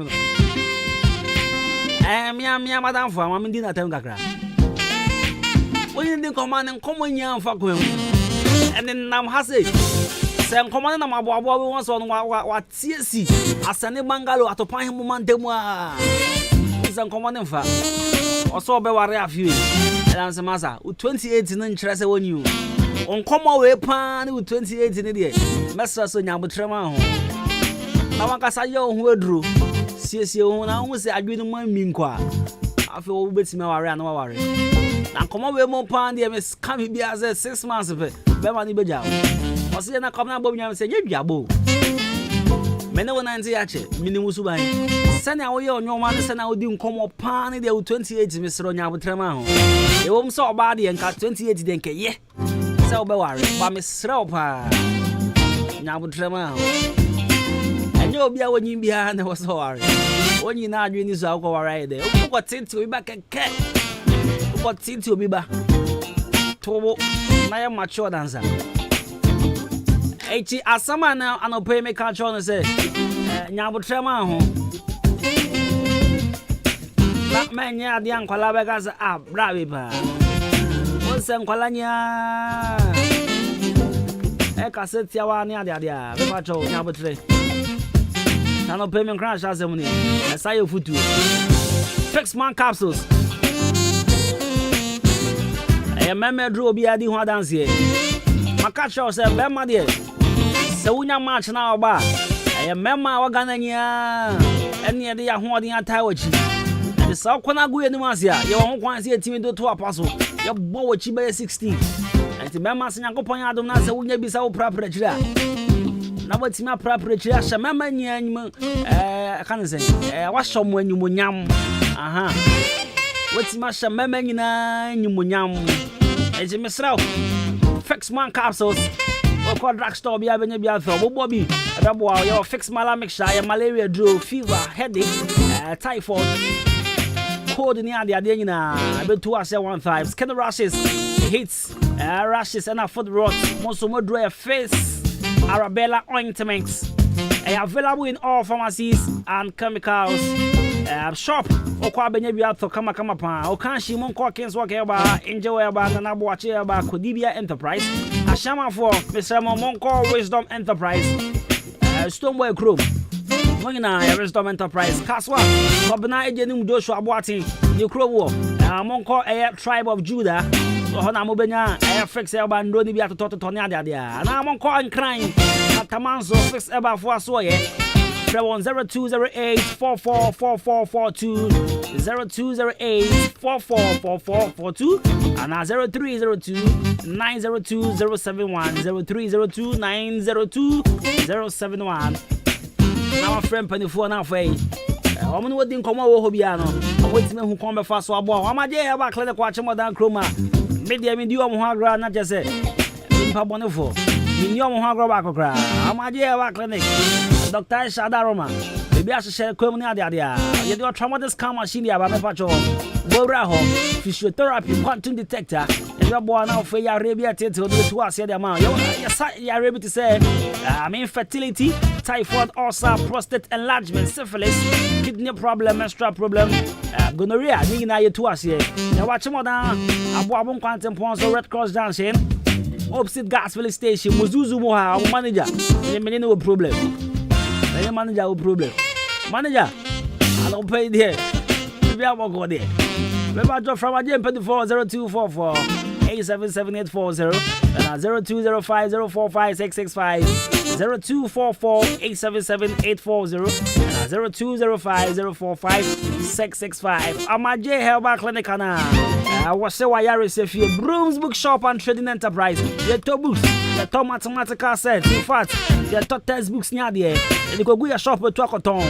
S1: mi mia madam fo am ndi na tem kakra oyin ndi nko man nko nya mfa ko ene nam ha se nko na maboabo we won so no wa tiesi asane bangalo atopan hemu mantemu a nko na mfa oso obe ware afie ela nse masa 28 no nkyere se woni o nkomo we pa ni 28 ni de mesra so nyabotrema ho na wankasa ye ho aduro siesie ho na ho se adwene mu aminko a afi wo betime ware ana ware na nkomo we mo pa de me scam bi as 6 months be ma ni beja o se na komna bo nyam se nyaduabo mene wona nti ya che minimu suban sani wo ye onyoma ne sani odi nkomo pa ne de 28 misro nya abotrema ho e wo mso oba de nka 28 de nke ye se obe ware ba misro pa nya abotrema ho enye obi a wonyi bia ne wo so ware wonyi na adwe ni so akọ ware de ko tinti obi ba keke ko tinti obi ba tobo na ya mature dancer echi asama na anope me ka cho no se nyabotrema ho la menya ade ankwala be ka se brawe ba won se ankwala nya ka se tiawa ni ade be ka cho nyabotre anope me crash azemuni na sayo futu fix man capsules meme dro obi adi ho dance here maka cho se be ma de se wunya match na oba mema waga na nya ene de ya ho de atai wachi de sa kwana gu eni masia ye ho kwan se etimi do to apaso ye bo wachi be 16 enti mema se nyankopon adom na se wunya bi sa wo prapra chira na watimi prapra chira sha mema nya anyum kan se wa shom anyum nyam aha watimi sha mema nyina anyum nyam enti mesraw fix man capsules or drugstore bia benya bia so bobi rabo your fix mala mixture your malaria draw fever headache typhoid cold ni ade nyina betu ase 15 skin rashes heats rashes and foot rot most of dry face arabella ointments available in all pharmacies and chemicals shop okwa benya bia to kama pa o kan shi mon ko kens work ba enjoy ba na bo ache ba kodibia enterprise ashama for Mr. Monko Wisdom Enterprise Stoneboy Chrome. When I Restore Enterprise, Caswa, Kobna Ejenum Joshua Boating, New Crow, Monko Air Tribe of Judah, Hona Mobenya, Air Fix Elban, Doni Biato Totonia, and I'm on call and crying. Tamanzo Fix Eba Foasoye. 0208 444442 0208 444442 and 0302 902 071 0302 902 071. Now my friend Penifo now for woman wouldn't come over Hobiano. I'm waiting who come fast so about. I'm a day about clinic watching more than Chroma. Maybe I mean you are not just say Pabonifo. In your Mohagro, I'm a day about clinic. Dr. Shadaroma, maybe I should share Comuna. You do a traumatic scam machine about my patrol. Boraho, physiotherapy, quantum detector, and your boy now for your Arabia to do to us the amount. You're able to say, infertility, typhoid, ulcer, prostate enlargement, syphilis, kidney problem, menstrual problem, gonorrhea, Nina, you to us here. Now, watch more down. A Bob Quantum Pons or Red Cross dancing. Opposite gas filling station, Muzuzu Moha, manager, no problem. Any manager will problem. Manager, I don't pay there. Maybe I won't go there. Remember, drop from a gym 0244 877840 and 0205 045 665 0244 877840 and 0205 045 665. I'm a J Helba Clinic. I was so I receive you. Brooms Bookshop and Trading Enterprise. The top books, the top mathematical set. In fact, the top textbooks near there. And you go go your shop with Twakoton.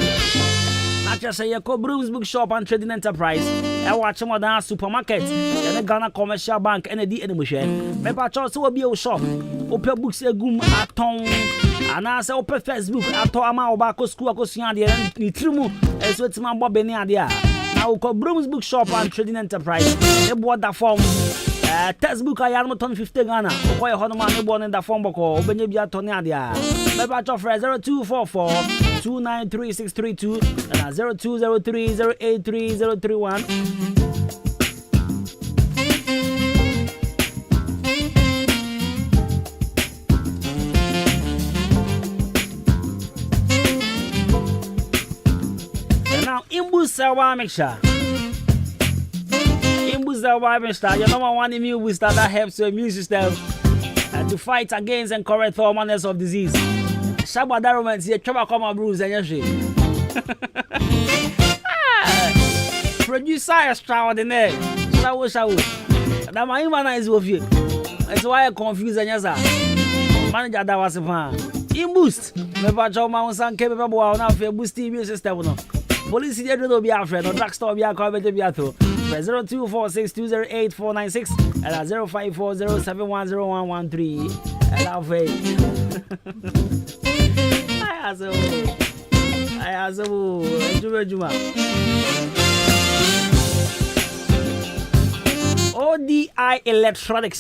S1: Not just say you go Brooms Bookshop and Trading Enterprise. I watch more than supermarket. And the Ghana Commercial Bank and the emotion. Maybe I also will be a shop. Open books a gum at town. And I say open Facebook at Toama Obako School. I go see the Nitrimu. As what's my Bob Benia. Now call Brooms Bookshop and Trading Enterprise. They bought that form. Textbook I am 50 Ghana. Why Honoman born in the form book or Benabia Tonadia. Maybe I offer 0244 293632 and 0203 083031. Imbusawa mixture. Imbusawa mixture. You know one immune booster that helps your immune system to fight against and correct all manners of disease. Shabada romance here, trouble come and bruise and your Producer extraordinary. Shawu. That my human is with you. That's why I confuse and yes, manager that was a fan. Imboost. Never show my own son came up now for boosting immune system. Police here don't be afraid. No drugstore be a comment to be a through. 0246208496 and 0540710113. And I'll fake. I ask Juma. ODI Electronics.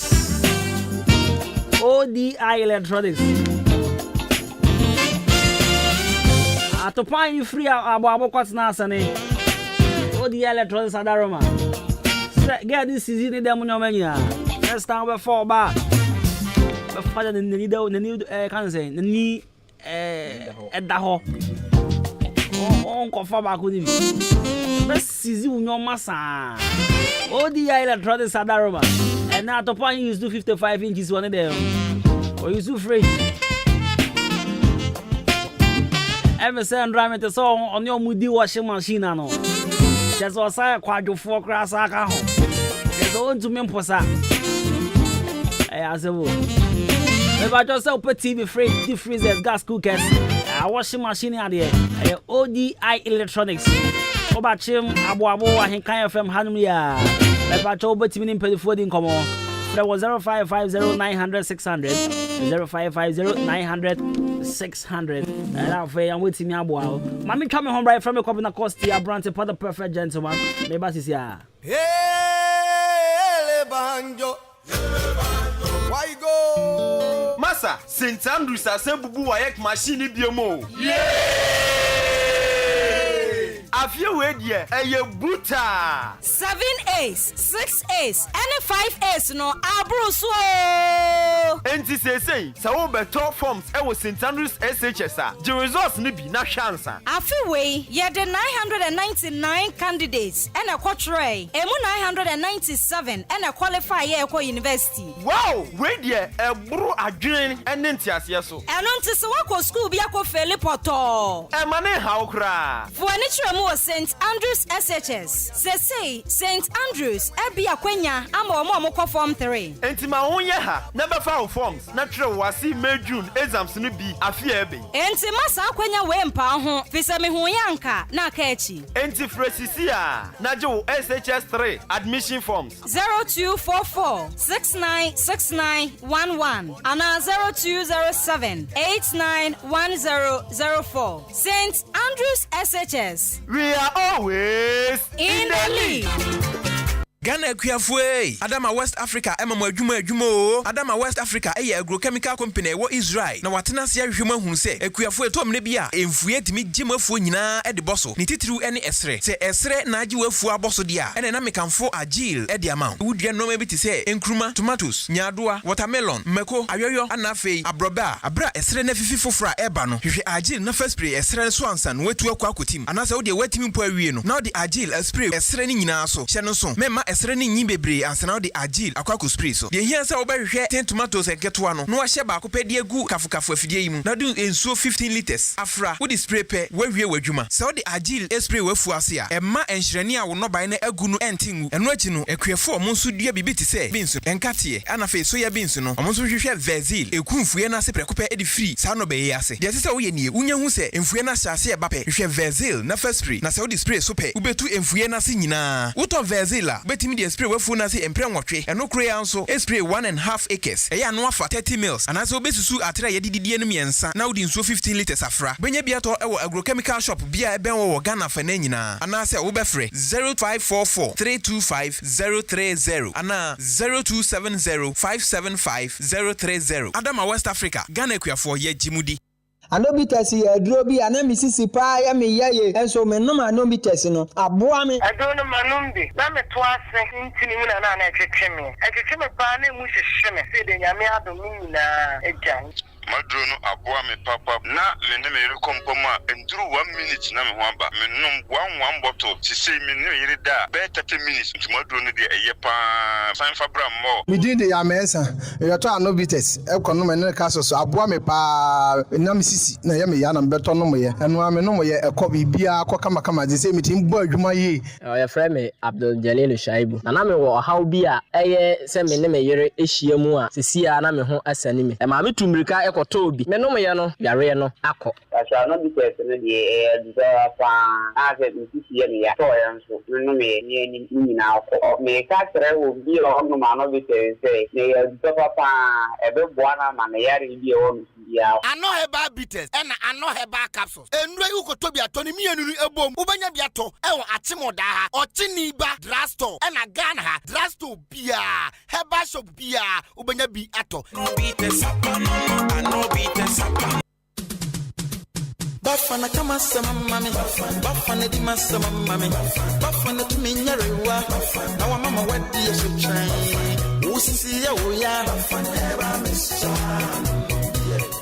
S1: To find you free about what's Nasane. Oh, the electronics are Daroma. Get this season in the Munomania. Let's start with 4 bar. But father, the new can't say the knee at the hole. Oh, Uncle Faba couldn't be. Best season no massa. Oh, the electronics are Daroma. And now to find you do 55 inches one of them. Or you do free. Ever say and drive the song on your moody washing machine. No, just was I quadro 4 grass. I can't. There's on to Memposa. I ask a woman. If I just open TV, fridge, deep freezers, gas cookers, washing machine out there. ODI Electronics. Obachim, Abu Ahenkan FM Hanumia. If I told Betty in Pedifording come on. There was 0550 900 600 0550 900 600 and I'm waiting me about Mammy coming home right from a couple of costi a branch for the perfect gentleman. Maybe this yeah.
S13: Hey, Banjo. Why go? Massa, St. Andrews are bubu ayek machine biomo. Yeah! afie we die eye buta
S14: 7 A's 6 A's and 5 A's no abruso
S13: enti sesei sa wo beto forms e wo St Andrews SHS a the results ni bi na chance
S14: afie we ye the 999 candidates and a quatrain emu 997 and a qualify ye ko university.
S13: Wow, we die e buru adwen ene ntiase so
S14: eno nti se wako school bi akọ fele poto
S13: e mane ha okra
S14: for ani tremu o St Andrews SHS say St Andrews e bi akwanya ama omo kọ form 3
S13: enti ma won ye ha na be fa forms na tre wasi May June exams ni bi afia ebe
S14: enti masa akwanya we mpa ho fisa me hu yanka na aka echi
S13: enti fresisia na je wo SHS 3 admission forms
S14: 0244 696911 and 0207891004 St Andrews SHS.
S13: We are always
S14: in the league.
S3: Ghana Kuafue, Adama West Africa, Adwuma, Adama West Africa, agrochemical company, wo Israel. Na watena sia hwema hu se, Kuafue to mne bia, emfue timi gimafuo nyina e de boso. Ni titru ene esre. Se esre na agi wafuo aboso dia. Ene na mekamfo agile e de amount. Wudua no bi te se, enkruma, tomatoes, nyadoa, watermelon, meko, ayoyo, anafei, abroba, abra esre na fifi fofra eba no. Hwehwe agile na first spray esre so ansan wetu akwa akotim. Anasa wo de watimi mpo awie no. Na de agile spray esre ni nyina so. Hye no so. Mema esre ni nyi bebre ansana de agile akwa spray so de hia sa wo behwe 10 tomatoes eketo ano no ahye ba akopɛ de agu kafukafu afidie yi mu na do ensuo 15 liters afra wo de spray pɛ wawie wadwuma sa wo de agile spray wafu ase a ɛma enhyerɛne a wo no ban na agu no entingu ɛno akyi no akuafo ɔmo nso dua bibi te sɛ beans enkateɛ anafe soya beans no ɔmo nso hwehwɛ vezil ekumfue na se prɛkopɛ edi free sa no bɛyɛ ase de sɛ wo yɛ nie unya hu sɛ emfue na hyase ɛba pɛ hwehwɛ vezil na first spray na sa wo de spray so pɛ ubetu emfue na se nyinaa wo to vezil a betimi de spray wafu na se empre nwotwe eno kro ya nso spray 1.5 acres eya no afa 30 mils anase obesusu atra ye dididie no miensa na wodi nso 15 liters afra benya bia to ewo agrochemical shop bia eben wo Ghana fa na nyina anase wo befre 0544 325 030 ana 0270 575 030 Adama West Africa Ghana kuafo ye jimudi
S4: Anobites ye duro bi ana misisi pa ya me yaye enso me no anobites no aboa me
S23: adono manumbi na me to ase ntini mu na na etwetwe me pa na mu hwehwe me se de nyame adom nyina ejan
S24: madrono aboa me papa na me ne me rekompoma enduru 1 minute na me ho aba me nom 1 bottle ti say me ne yire da be 30 minutes nti madrono de eye pa san fabra mo
S4: me din de ya mesa e to anobites e kono me ne ka so aboa me pa na misisi na ya me ya na beto no mo ye eno ame no mo ye ekọ bibia akọ kama de say me tim bo adwuma yi
S25: ya frɛ me Abdul Jalil Shaibu na me wo haw bi a eye se me ne me yire ehia mu a sesia na me ho asani me e ma me tumrika ekotobi me no me ye no yare no akọ
S26: asa no bi tese no de do fa ase misisi ye me ya to ya nso no me ni nyina akọ me ka kere wo bi o no ma no bi tese me ya do papa ebe boa na ma me yare bi o ya
S15: ano heba bitters and ano heba capsules enure ukotobi atoni mienu ebom ubanya biato ewo atimoda ha ochini ba drugstore na Ghana ha drugstore bia heba shop bia ubanya bi ato
S20: bitters ano bitters Bafana kama sama mami Bafana di masama mami Bafana tuminyarewa Na wa mama wadi ya shukrai Usisi ya uya Bafana heba misha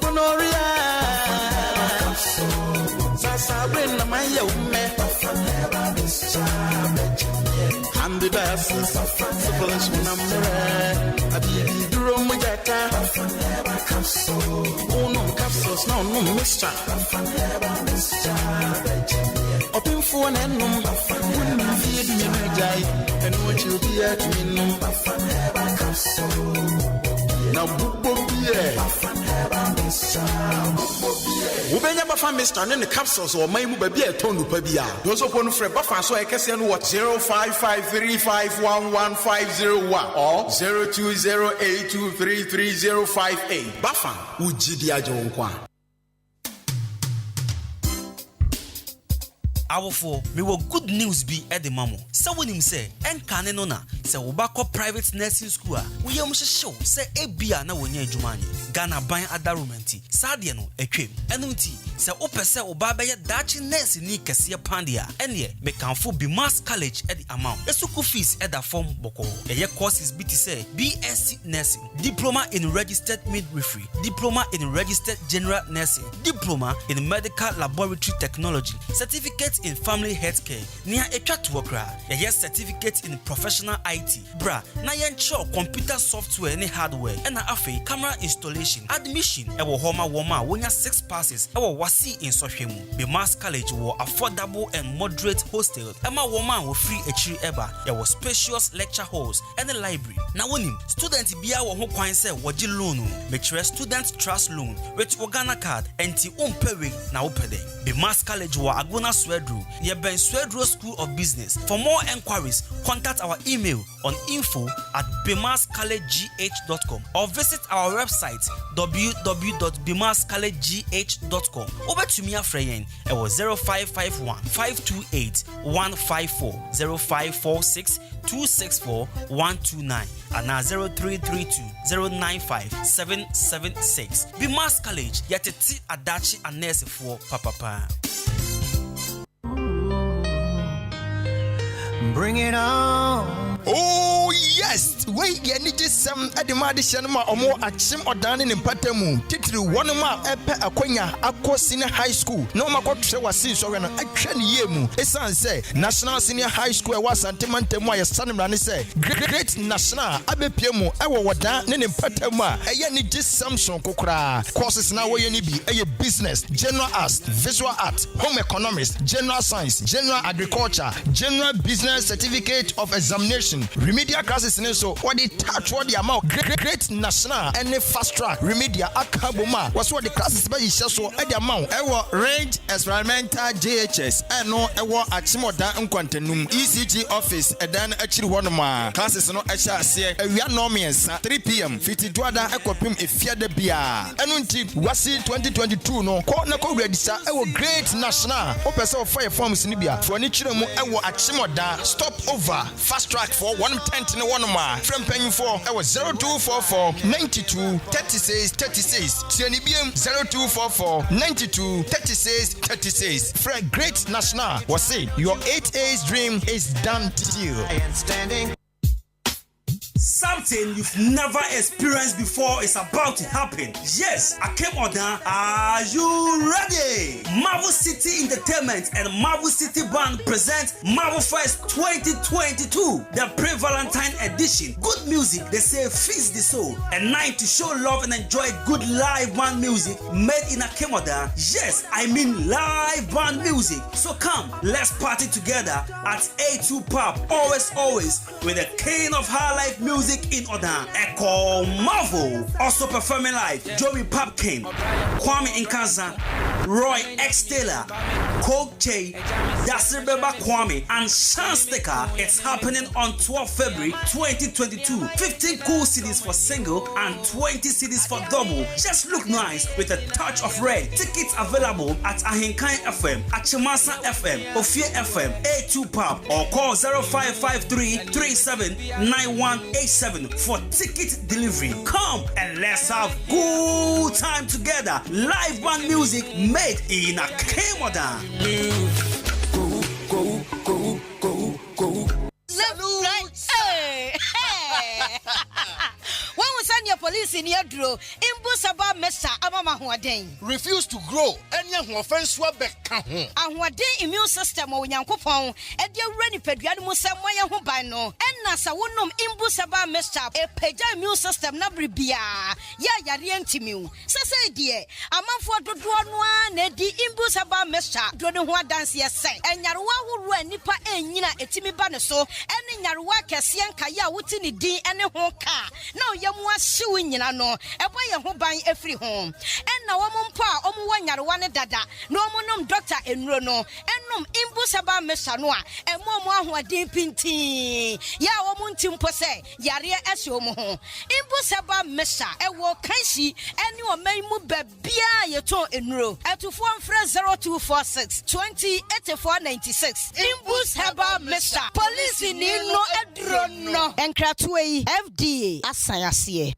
S20: Honoria Sasa wena maya ume Bafana misha Handi basi Sufalish munamere Abidi duro mujata Bafana capsule Uno capsules no mischa Bafana mischa Open for an enum Bafana feed me my jai And what you be at me no Bafana capsule Now bubo biye Ubenya bafa Mr. and the capsules or my muba be a tonu pabia. Those upon Fred Buffer so I can send what 0553511501 or 0208233058. Buffer Ujidia Jonkwa.
S1: Awofo me wo good news bi e de mamo se wonim se enkane no na se wo ba ko private nursing school a wo yam hyehyew se ebia na wonya adwuma anye Ghana ban adarumanti sade no atwem eno nti Se opese oba be dachi nurse ni kese pandia ene me kanfo Bimas College at the amount. Esuku fees at the form boko. Eye courses BT say BSc nursing, diploma in registered midwifery, diploma in registered general nursing, diploma in medical laboratory technology, certificate in family healthcare. Nia etwa to okra. Eye certificate in professional IT. Bra, na yencho computer software ni hardware. Ena afi camera installation, admission. Ewo homa woma wonya 6 passes. Ewo wasi in Sohwemu. Bimas College wo affordable and moderate hostel. Emma woman wo free echiri eba. Ewo spacious lecture halls and a library. Na wonim student bia wo ho kwan se woji loan. Make student trust loan with Organa card enti umpewe na upede. Bimas College wo Aguna Swedru. Ye Ben Swedru School of Business. For more enquiries, contact our email on info@bimascollegegh.com or visit our website www.bimascollegegh.com. Over to me afreyen it was 0551 528 154 0546 264 129 and now 0332 095 776. Bimas College yateti adachi anese for papa.
S6: Bring it on. Oh yes, wait, you need some addition or more at some or down in Patemu. Titri one ma epe akonya akwa senior high school. No ma got was since or an action yemu. Esan say National Senior High School was Santimantemo ya Sanimani say great national abe piemu ewa wada in Patema. Aya need just Samson kokra. Courses now where you need be a business, general arts, visual art, home economics, general science, general agriculture, general business certificate of examination. Remedial classes in so what they touch what the amount great national and fast track remedial akaboma was what the classes by so at the amount ewo range experimental JHS and no ewo achimoda nkwantenum ECG office and then actually one more classes no echa se awia no miensa 3 p.m. 52 ada ekopim efia de bia enunti wasi 2022 no ko na ko register ewo great national opese of fire forms ni bia for ni chire mu ewo achimoda stop over fast track for 110 in one more from paying for I was 0244 92 36 36 TNBM 0244 92 36 36 Fred Great National was say your 8A's dream is done deal. I am standing.
S1: Something you've never experienced before is about to happen. Yes, I came on down. Are you ready? Marvel City Entertainment and Marvel City Band present Marvel Fest 2022, the pre-Valentine edition. Good music, they say, feeds the soul. A night to show love and enjoy good live band music made in Akemoda. Yes, I mean live band music. So come, let's party together at A2 Pub. Always with the king of high life music in order. Echo Marvel also performing live. Joey Popkin, Kwame Nkansa, Roy X Taylor, Coke J, Dasir Beba Kwame, and Sean Sticker. It's happening on 12 February 2022. 15 cool CDs for single and 20 CDs for double. Just look nice with a touch of red. Tickets available at Ahenkan FM, Achimasa FM, Ophir FM, A2 Pub, or call 0553 379187 for ticket delivery. Come and let's have good time together. Live band music made in a Kemoda.
S14: Go. Hey. When we send your police in your draw, Imbusaba Mesa Amama Huaden.
S15: Refuse to grow. Any offense will be count.
S14: And what day immune system or Yankopon, and dear Renny Pediamus Samoya Hubano, and Nasa Wunum Imbusaba Mesa, a Peja immune system Nabribia. Ya Yarientimu. Sasa dear, a man for the Duanwa, Nedi Imbusaba Mesa, Dronua dance yes, and Yarwa who ran Nipa and Yina etimi banaso, and in Yarwa Cassian Kaya Wutini D and a honka. No, Yamwa suing no, a boy who buy every home. And now one pa, one Yarwana dada, no monum doctor and Rono, and num Imbusaba Mesanoa, and Momo who are deep in tea. Ya womuntim pose, Yaria Esomo. Imbusaba Mesa, a walk Kanshi, and you may move Bia Yato in row at 0246 20 8496. Imbusaba Mesa, police in no Edrono, and Kratway FDA, Asayasie.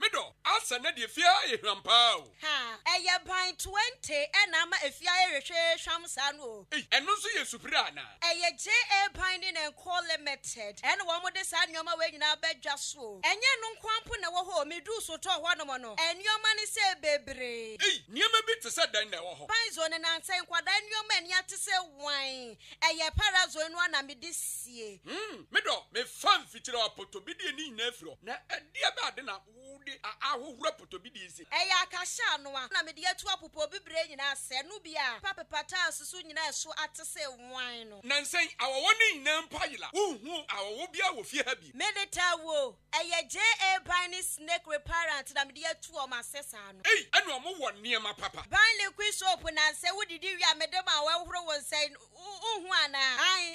S7: Middle, answer na the fear rampao.
S14: Ha, a pint 20 and I'm a fear shamsano.
S7: And no see a soprana.
S14: A J.A. Pinding and Call Limited, and one with the sun your way in our bed just so. And you no quampuna home, me do so to one mono, and your money say baby.
S7: Near me bit to set down now.
S14: Pines on and answer what then your men yet to say wine. A ya parazone one and me this year.
S7: Middle, me fan feature up to be the nephew. Na a dear bad enough. I will rap to be easy.
S14: Eya Kashano, na me dear to a popo be brain and I said, Nubia, Papa Patas, soon so at to say wine.
S7: Nancy, our one name Pila, who our wobia will fear happy.
S14: Medita wo, a J.A. Piney snake reparent, and dear two of my sessan.
S7: And no more near my papa.
S14: Binely quiz open and say, what did you, Madame, well, was saying, I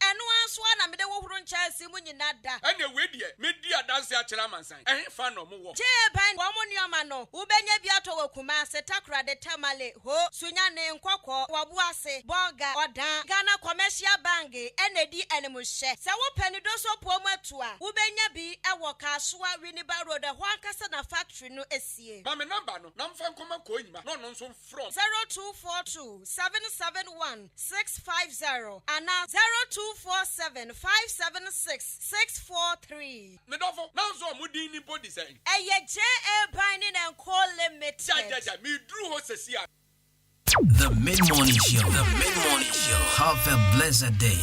S14: and one swan, and the woman chasing when you're not that.
S7: And a way, dear, mid dear dance at Chalaman sign. I ain't found no more.
S14: Pine woman yamano, Ubenya Biato Kumase Takra de Tamale, Ho, Sunyane and Quako, Wabuase, Bonga, or Dan, Ghana Commercial Bangi, N.A.D. Animus Share. Sawa Penidoso Pomatua, Ubenya B, Awaka, Sua, Winiba Road, the Huancasana Factory, no SCA.
S7: Mamma Nambano, Namfan Coima, no some from
S14: 0242 771 650 and now 0247 576 643.
S7: Medovo, now so Mudini body saying.
S14: J.A. Binding and Call Limited.
S7: Me drew Hosesia.
S16: The Mid-Morning Show. The Mid-Morning Show. Have a blessed day.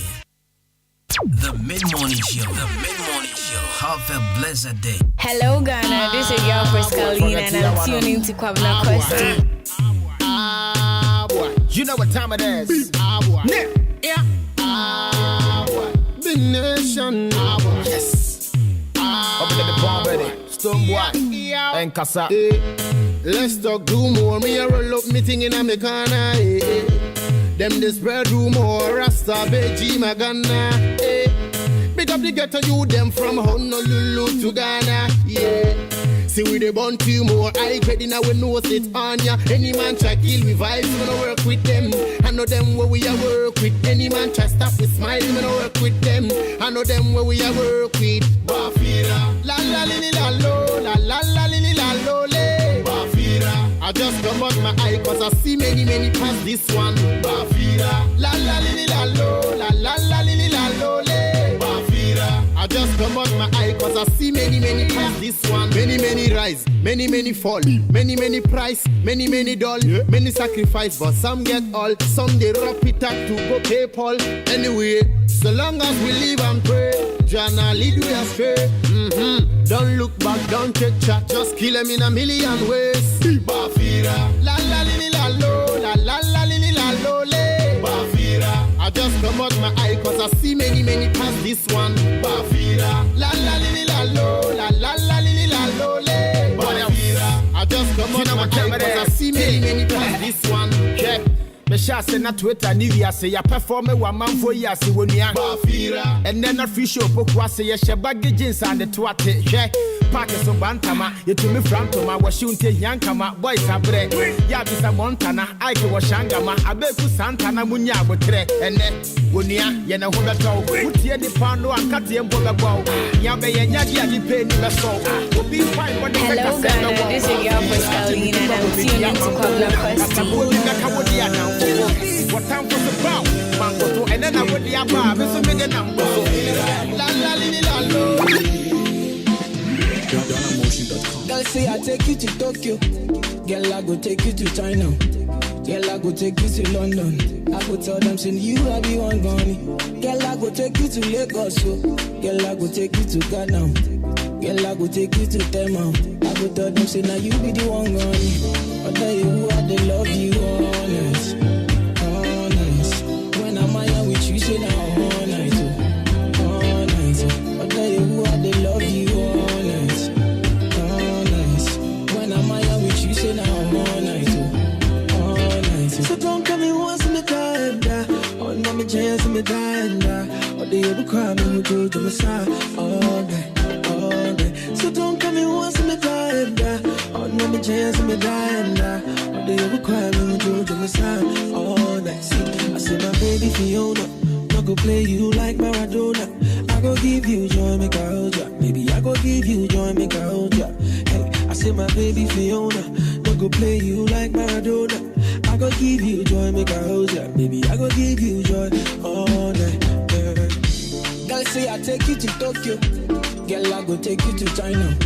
S16: The Mid-Morning Show. The Mid-Morning Show. Have a blessed day.
S17: Hello, Ghana. This is your first Kalina, and I'm tuning to Kwabena Kwesti.
S6: You know what time it is. Yeah. Big nation. Yes. Up in the bomb ready. Stone boy. And Kasa. Let's talk do more. Me a roll up meeting in Americana. Them this spread rumor. Rasta Beji Magana. Big up the ghetto you them from Honolulu to Ghana. Yeah. See we they born two more. I credit now we know it on ya. Any man try kill we vibes, we gonna work with them. I know them where we a work with. Any man try stop we smile, we gonna work with them. I know them where we a work with. Bafira, la la li li la lo, la la la li li la lo le. Bafira, I just come out my eye 'cause I see many past this one. Bafira, la la li li la lo, la la la li li la lo le. Bafira, I just come out my eye 'cause I see many past this one. Many rise, many fall, many price, many doll, many sacrifice, but some get all, some they wrap it up to go PayPal. Anyway, so long as we live and pray, Jana lead we astray. Don't look back, don't take chat, just kill them in a million ways. Bafira, la la li li la lo, la la la li li la lo le. Bafira, I just come out my eye 'cause I see many past this one. Bafira, la la li li la lo, la la la li li la lo le. Bafira, I just come out my eye 'cause I see many past this one. Yeah. Me shall say na Twitter ni via say ya perform one man for ya say wonia Bafira and then a free show pokwa say ya she baggy jeans and the twate hwe Parkers on Bantama you to me from to my washunte yankama boys abre ya bisa Montana I ke washangama abeku Santana munya abotre and then wonia ye na ho beto utie di pando ankate embo bebo ya be ye nya dia di pay ni beso obi fine what
S17: Hello Ghana, this is your first Kalina and I'm tuning to Kwabena Kwesti.
S6: What time for the bow? Mango and then I would the above. It's a million number. La la li la lo.
S10: Girl say I take you to Tokyo. Girl I go take you to China. Girl I go take you to London. I go tell them send you I be one gone. Girl I go take you to Lagos. Girl I go take you to Ghana. Girl I go take you to Tema. I go tell them say now you be the one gone. I tell you who I they love you honest. When I'm out with you, say now all night, all night. I tell you who I they love you all night, all night. When I'm out with you, say now all night, all night. So don't come in once me die, oh no me chance me die, or they ever cry me who do to my side all day. So don't come in once me die, oh no me chance me die, or they ever cry me who do to my side all day. I say my baby Fiona, not go play you like Maradona. I go give you joy, make I hold ya. Baby, I go give you joy, make I hold ya. Hey, I say my
S18: baby Fiona. No go play you like Maradona. I go give you joy, make I hold ya. Baby, I go give you joy all night. Girl say I take you to Tokyo. Girl, I go take you to China.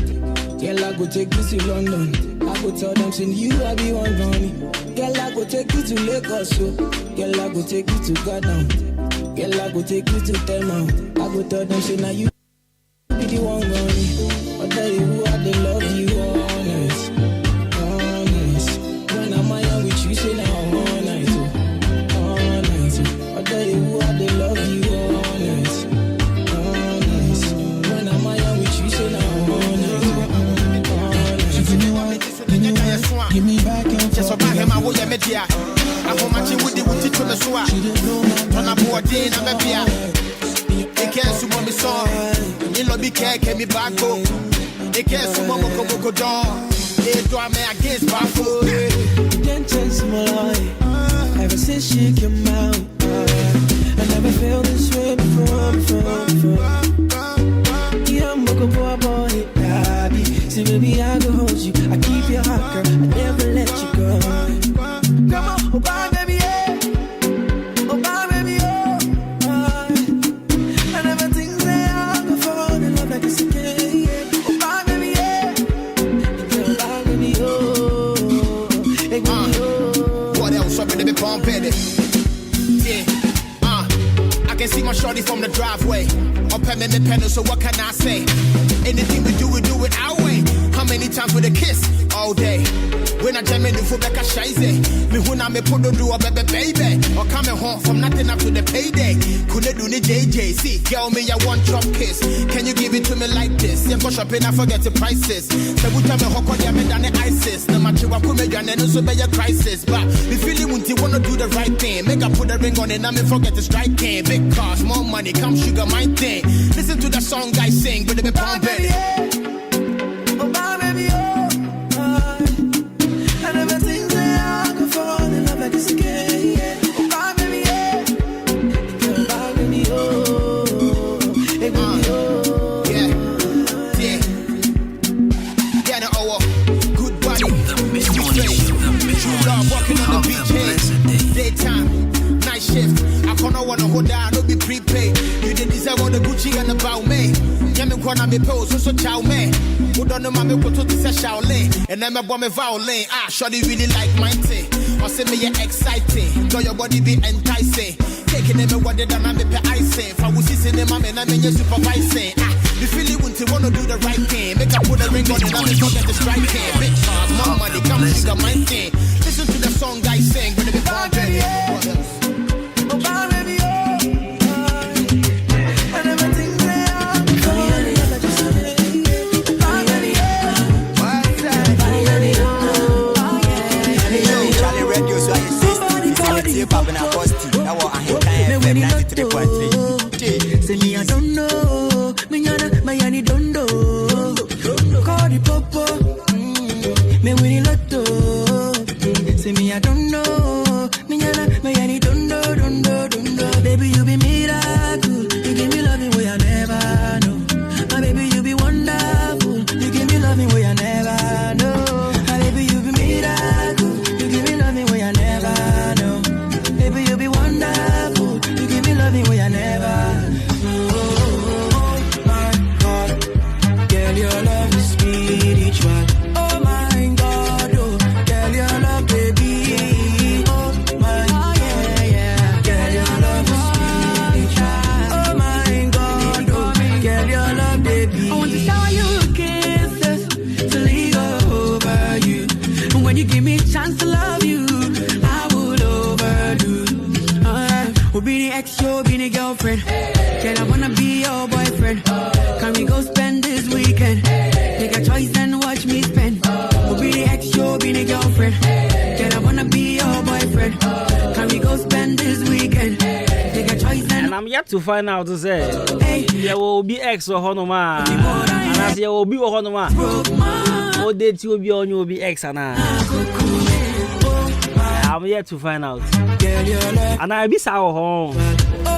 S18: Girl, I go take you to London. I go tell them, send you, I be one money. Girl, I go take you to Lagos. So. Girl, I go take you to Ghana. Girl, I go take you to Tema. I go tell them, say, now you be the one money. I tell you who I they love you, honest. Honest. When I'm out with you, say, now all night. All night. I tell you who I they love you, honest. Honest. When I'm out with you, say, now all night.
S6: Give me back and just about him. I will media. I hold my chin with the wood to the swat. On a board day, I'm a beer. They can't sumo me song. You know, be care, me back home. They can't sumo Moko door. They draw me against Bafo.
S18: Can't chase my life. Ever since she came out, I never felt this way before. Yeah, I'm looking for a boy, baby. See, baby, I go hold you. I keep your heart, girl. I never let you go. Come on, oh, bye, baby, yeah. Oh, bye, baby, oh. I never think that I'll go fall in love like this again. Oh, bye, baby, yeah. Oh, bye, baby, oh. Hey, baby, oh.
S6: What else? I'm gonna be pumping it. Yeah, I can see my shorty from the driveway. Up and me pedal, so what can I say? Anything we do it our way. How many times with a kiss? All day. When I jam in the foot, like a shize. Me who na me put do a baby. Or coming home from nothing up to the payday. Couldn't do the JJC. Girl, me, I want drop kiss. Can you give it to me like this? Yeah, go shopping, I forget the prices. So we tell me how could you me than the ISIS? No matter what, come again, and also be a crisis. But me feeling when you wanna do the right thing. Make I put a ring on it, and me forget the strike game. Big cars, more money, come sugar, my thing. Listen to the song I sing, but they be pumping.
S18: Oh, bye, baby, oh. I never think that I could fall in love like this again. Oh, bye, baby, yeah. Oh, bye, baby, oh. Hey, baby, oh.
S6: Yeah. Get it over. Good body.
S16: The mid-morning show.
S6: True love, walking on the beach. Daytime, night shift. I can't wanna hold down, don't be prepaid. You didn't deserve all the Gucci and about me. Yami kwana me pose, so chow me. Who don't know my me put to the Shaolin. And then my bomb me violin. Shorty really like my thing. Or say me you exciting. Girl, your body be enticing. Taking them what they done, I me pay icing. If I was sitting in my man, I mean you supervising. Me feel it when you wanna do the right thing. Make I put a ring on it, I me forget the strike thing. Big cars, more money, come sugar my thing. Listen to the song I sing, but it be pumping. What else?
S18: Oh, bye, baby, oh. I never think that I'll fall in love like this again. Oh, bye, baby, oh. Bye, baby, oh.
S13: Hey, yo, Charlie Radio, so I see it's popping up positive. Now what Ahenkan FM 93.3.
S18: Say me I don't know. Me yani don't know. Call the popo. Me winning lotto. Say me I don't know. Me yani don't know. Baby you be miracle. You give me loving way I never know. My baby you be wonderful. You give me loving way I never know. My baby you be miracle. You give me loving way I never know. Baby you be wonderful. You give me loving way I never know. Oh my God, girl your love is spiritual. Oh my God, oh girl your love baby. Oh my yeah. Girl your love is spiritual. Oh my God, oh girl your love baby. I want to shower you kisses to leave over you. And when you give me a chance to love you, I will overdo. We'll be the ex, you'll be the girlfriend. Girl, I wanna be your boyfriend. Can we go spend this weekend? Take a choice and watch me spend. We'll be the ex, you'll be the girlfriend. Girl, I wanna be your boyfriend. Can we go spend this weekend? Take a choice and
S1: I'm yet to find out to say there will be ex or honoma. And as there will be a honoma, all dates will be on you will be ex and I'm yet to find out. And I'll be sour home.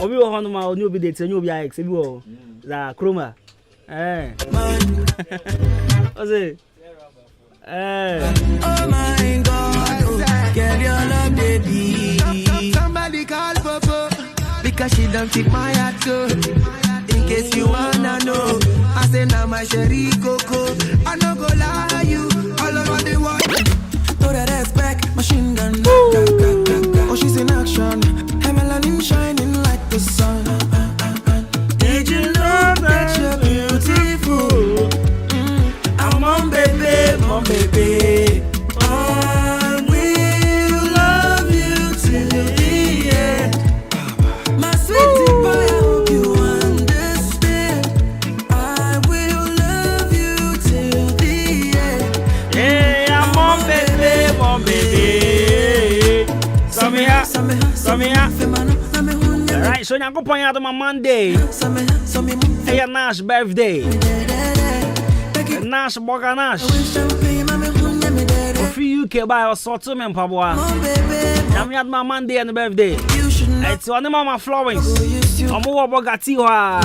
S1: Or we will honoma or new be dates and you'll be ex. You will the chroma. What's it?
S18: Oh my God, girl, your love, baby. Somebody call Popo because she don't take my heart go. In case you wanna know, I say now my sherry coco. I no go lie you all over the world. Know that respect, machine gun. Oh, she's in action. Her melanin shining like the sun. Did you know that you're beautiful? I'm on baby, my baby. I will love you till the end. My sweetie boy, I hope you understand. I will love you till the end.
S1: Hey, I'm on baby, my baby. Samia. Alright, so now go point out on my Monday. Hey, Nash birthday. Nash Boga Nash. For UK by or sort of men, Pabwa. I'm at my Monday and the birthday. It's one of my Florence. I'm more Bogatiwa.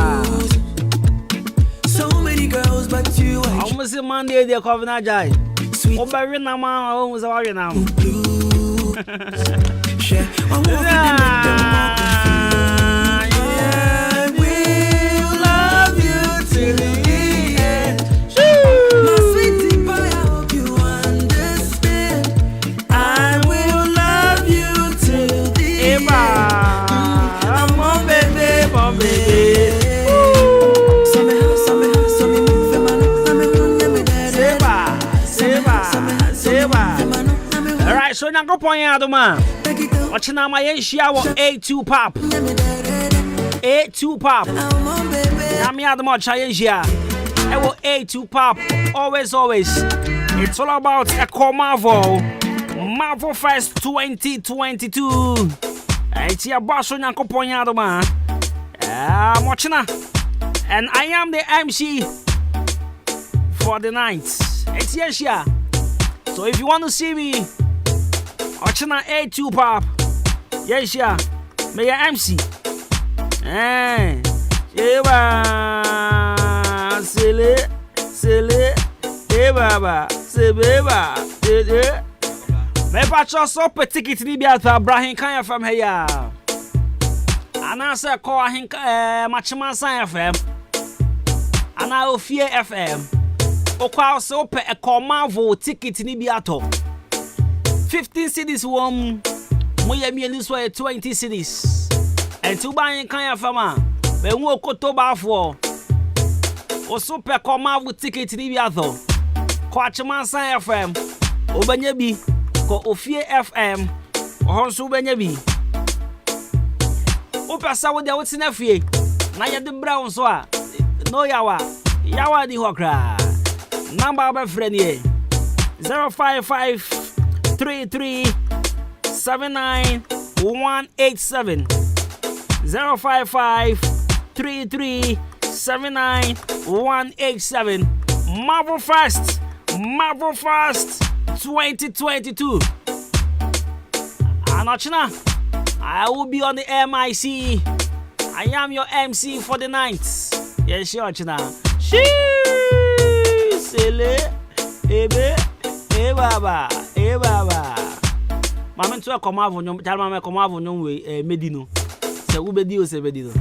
S18: So many girls, but you are
S1: almost Monday, they're covering a jai. Sweet. Oh, by now, I almost are now. Alright, so now go point out, man. Watching out my shower A2 pop. A2 pop. Now me had the much I will A2 pop. Always. It's all about a Marvel Fest 2022. It's here, boss. So now go point out, man. I'm watching her. And I am the MC for the night. It's here. So if you want to see me watching an A2 pop, yes, yeah, me a MC. Me patch so ticket ni bi ata Ahenkan FM here. Ana se call Ahenkan Machiman FM. Ana Ofie FM. Okwa so ope e Marvel ticket ni bi ato. 15 cities won moye mienu so 20 cities. And to buy Ahenkan FM be won okoto ba fo. O so pe Marvel ticket ni bi ato. Kwa Machiman FM. Obanya bi ko Ofie FM. Ohonso obanya bi. Opasa wo de wotina fie. Na ye de brown so a no yawa di hokra. Number of friend here 055-33-79-187 055-33-79-187 Marvel Fest 2022. Anochina, I will be on the MIC. I am your MC for the night. Yes, sure, China. Sele, ebe, baba. Mama ntua koma avonyo, tell mama koma avonyo we medino. Se ubedi o se bedino.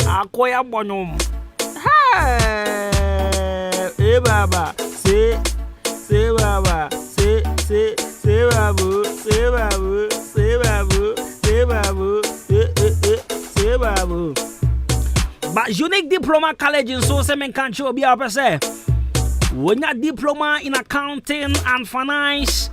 S1: Akoya bonom. Ha! Baba, se baba, se babu. But unique diploma college in so semen country will be our say. When your diploma in accounting and finance,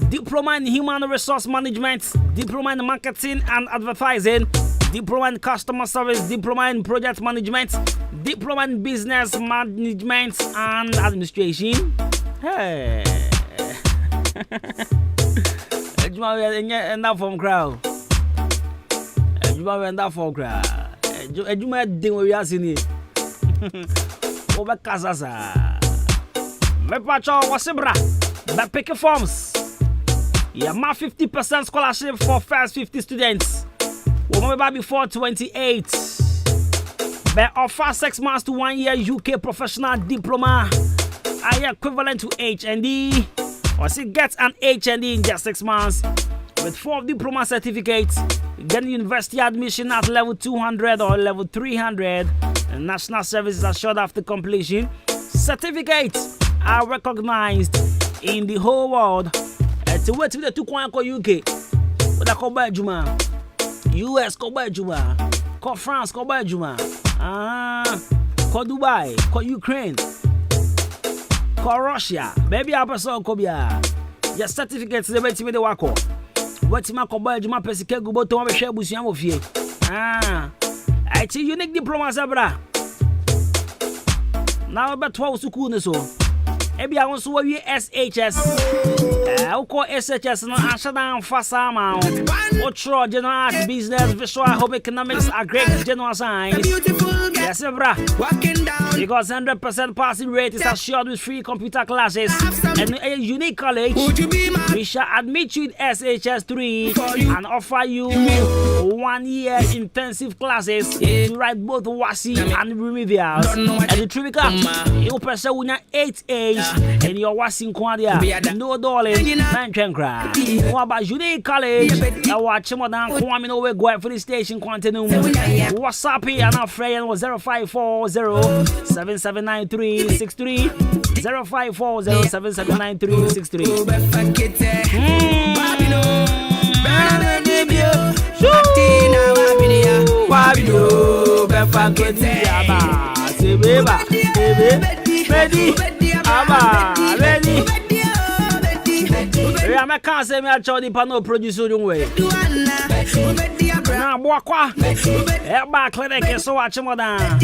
S1: diploma in human resource management, diploma in marketing and advertising, diploma in customer service, diploma in project management, diploma in business management and administration. Hey. Adwuma we enda from crowd. Adwuma we enda from crowd. Adwuma den we asini. Oba kasasa. Me pacho wasebra. Ba pick forms. Yeah, ma 50% scholarship for first 50 students. We will before 28. They offer 6 months to 1 year UK professional diploma are equivalent to HND. Or say get an HND in just 6 months with 4 diploma certificates. Get university admission at level 200 or level 300. And national service is assured after completion. Certificates are recognized in the whole world. It's a way to the 2 UK. What I call Adwuma. US call Adwuma. Call France call Adwuma. Call Dubai. Call Ukraine. Call Russia. Baby, I person Kobia. Your certificates the way to me the wako. What my call Adwuma pesike go to one share busiam of ye. It's a unique diploma sabra. Now about 12 school so. Ebi I want to wear SHS. I call SHS no answer down fast amount. Otro general art, business, visual, home economics, agric, general science. Yes, bra. Because 100% passing rate is assured with free computer classes and a unique college. We shall admit you in SHS 3 and offer you 1 year intensive classes to write both WASI and remedials. And the Trivica, you pursue 8 A's in your WASI Quadia. No darling, man can cry. What about unique college? I watch more than Kwame over go for the station continuum. WhatsApp and our friend was 0540-779363. 0540-779363. I can't say me actually the panel producer young way. Now Boakwa, back clinic so watch more than.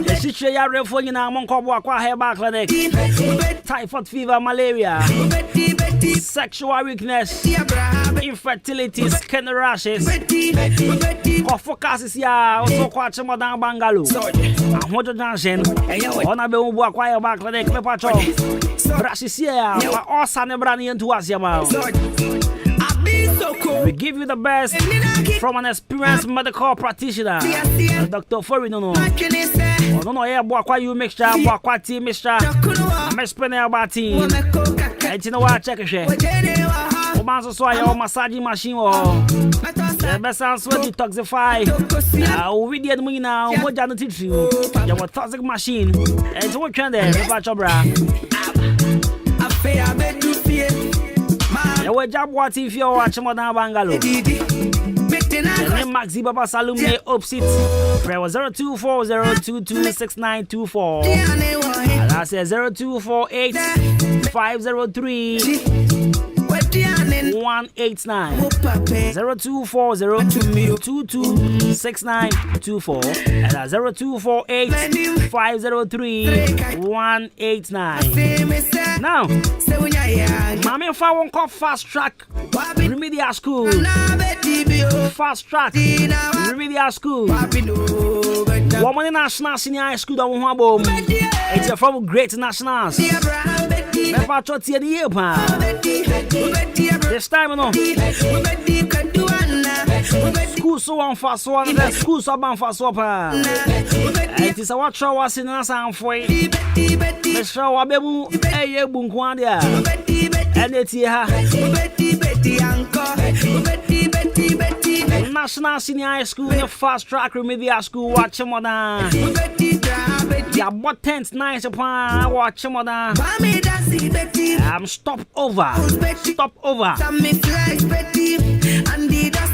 S1: The situation for you now, Monko Boakwa hair back clinic. Typhoid fever, malaria, sexual weakness, infertility, skin rashes. Focus is ya also watch more than Bangalore. I'm what Junction. On a bill Boakwa back clinic, Patrol. Brasisia, all Sunny Brani into Asiama. We give you the best from an experienced medical practitioner, Dr. Forino. No, yeah, Boakwa you mixture, Boakwa tea mixture, Mespene about tea. And you know what, check a share. Omanso soy or massaging machine or the best answer detoxify. We did me now, what done teach you? You have toxic machine. And what can they? Bra. You will job what if you watch more than Bangalore. Maxi Baba Salum opposite. Prayer was 0240226924. And I said 0248-503-189. 0240226924. And that's 0248-503-189. Now, Mami fa won't call fast track remedial school. Fast track remedial school. Woman national senior high school that won't have it's a from great nationals. Never thought the year, this time, no. School so on fast one, school so on fast one. It is a watch was in us and for it. The show a bebu, a year bunquandia. And it's here. National Senior High School, the fast track remedial school, watch him on. Yeah, but 10th nice upon watch him on. Stop over. Stop over.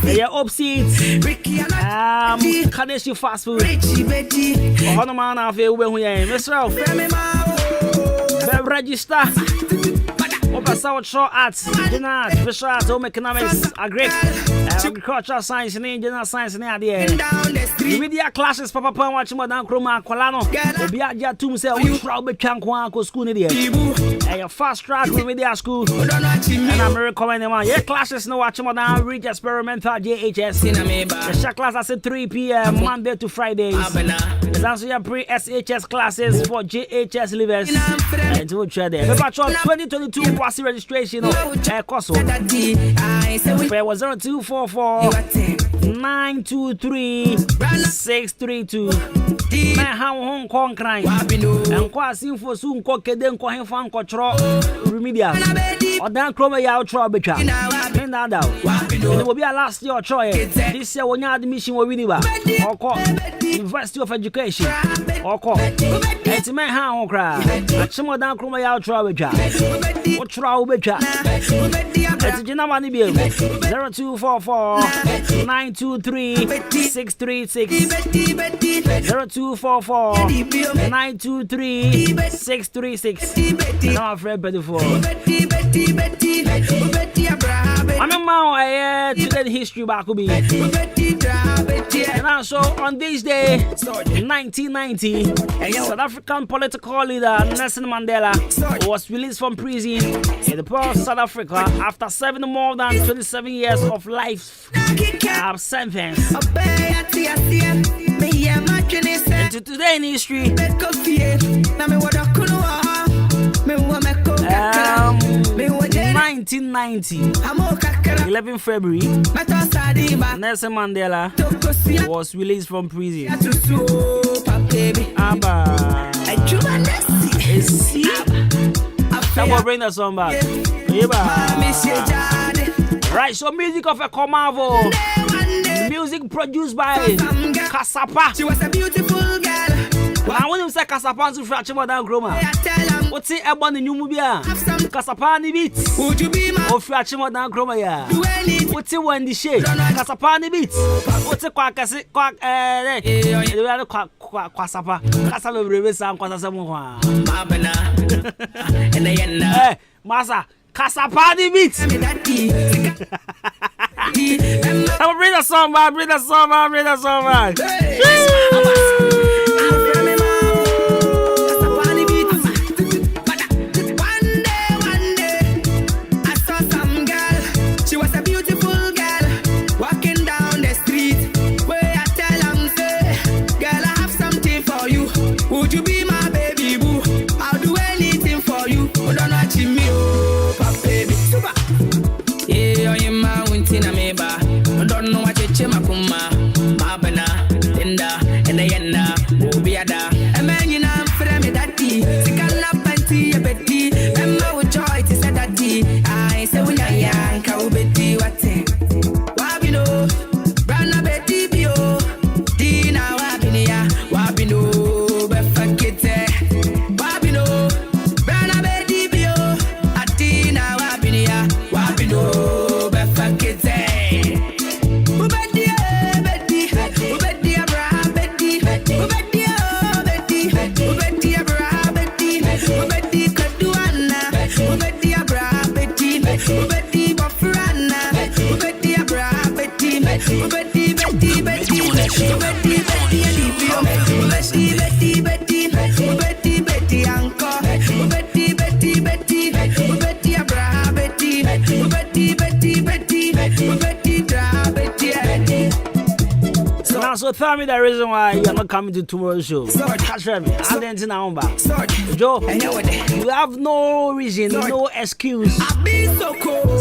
S1: Yeah, up seats. Kadeshi fast food. Oh, no man, I feel when we are Mr. Register. Over South Shore Arts, General Visual Arts, Home Economics, Agricultural Science, and General Science, and idea. The media classes, Papa Pan, watching Madame Chroma, Colano, the Biaja Tumse, which Robert Chanquan school in a fast track media school. And I'm recommending one. Yeah, classes no watching Madame Reach Experimental JHS. The share class at 3 p.m. Monday to Fridays. There's also your pre-SHS classes for JHS livers. And to trade there. 2022 Wasi registration of Koso. Fair was 0244 923 632. My Hong Kong crime. And quite info soon cock a den coin fan control remedial. Or dan chroma yaw trouble. In that out. It will be a last year choice. This year when you admission will be or call University of Education or call. It's my Hong Kong. Some of dan chroma yaw trouble. What trouble? It's Gina Money Bill 0244 923 636 0244 923 636. Now I'm afraid before. I'm a man today history back will be. And also on this day 1990 South African political leader Nelson Mandela was released from prison in the poor South Africa after serving more than 27 years of life sentence. And to today in history 1990 11 February Nelson Mandela was released from prison. Someone bring the song back. Right, so music of a Komavo. Music produced by Kasapa. She was a beautiful girl. Now when you say Kasapa to fracture down Groma, what's it about the new movie? Kasapani beats. Would you be my fracture down Groma? What's it when the shade? Kasapani beats. What's it quack? Quack, Kasapa. Kasapa will sound Quasama. Hey, Massa. Kasapani beats. I'll bring the song back, bring the song back, bring the song back. One day, I saw some girl. She was a beautiful girl, walking down the street. Where I tell them, say, girl, I have something for you. Would you be my baby boo? I'll do anything for you. Oh, don't watch me, oh, papa, baby. Super. Yeah, I'm my winter, I'm a bar. I don't know what you chema kuma. Mabana, Linda, and the Yenda, Obiada. A man, you know, for me that tea. Sikan up and tea, a betty. And my joy to say that tea. I say, when I am, cow betty, what's it? Wabino, Brana betty, bio. Dina, Wabinia, Wabino, Befakete. Wabino, Brana betty, bio. Atina, Wabinia, Wabino, Befakete. So tell me the reason why you're not coming to tomorrow's show. Catch me. I didn't know about Joe. You have no reason, no excuse.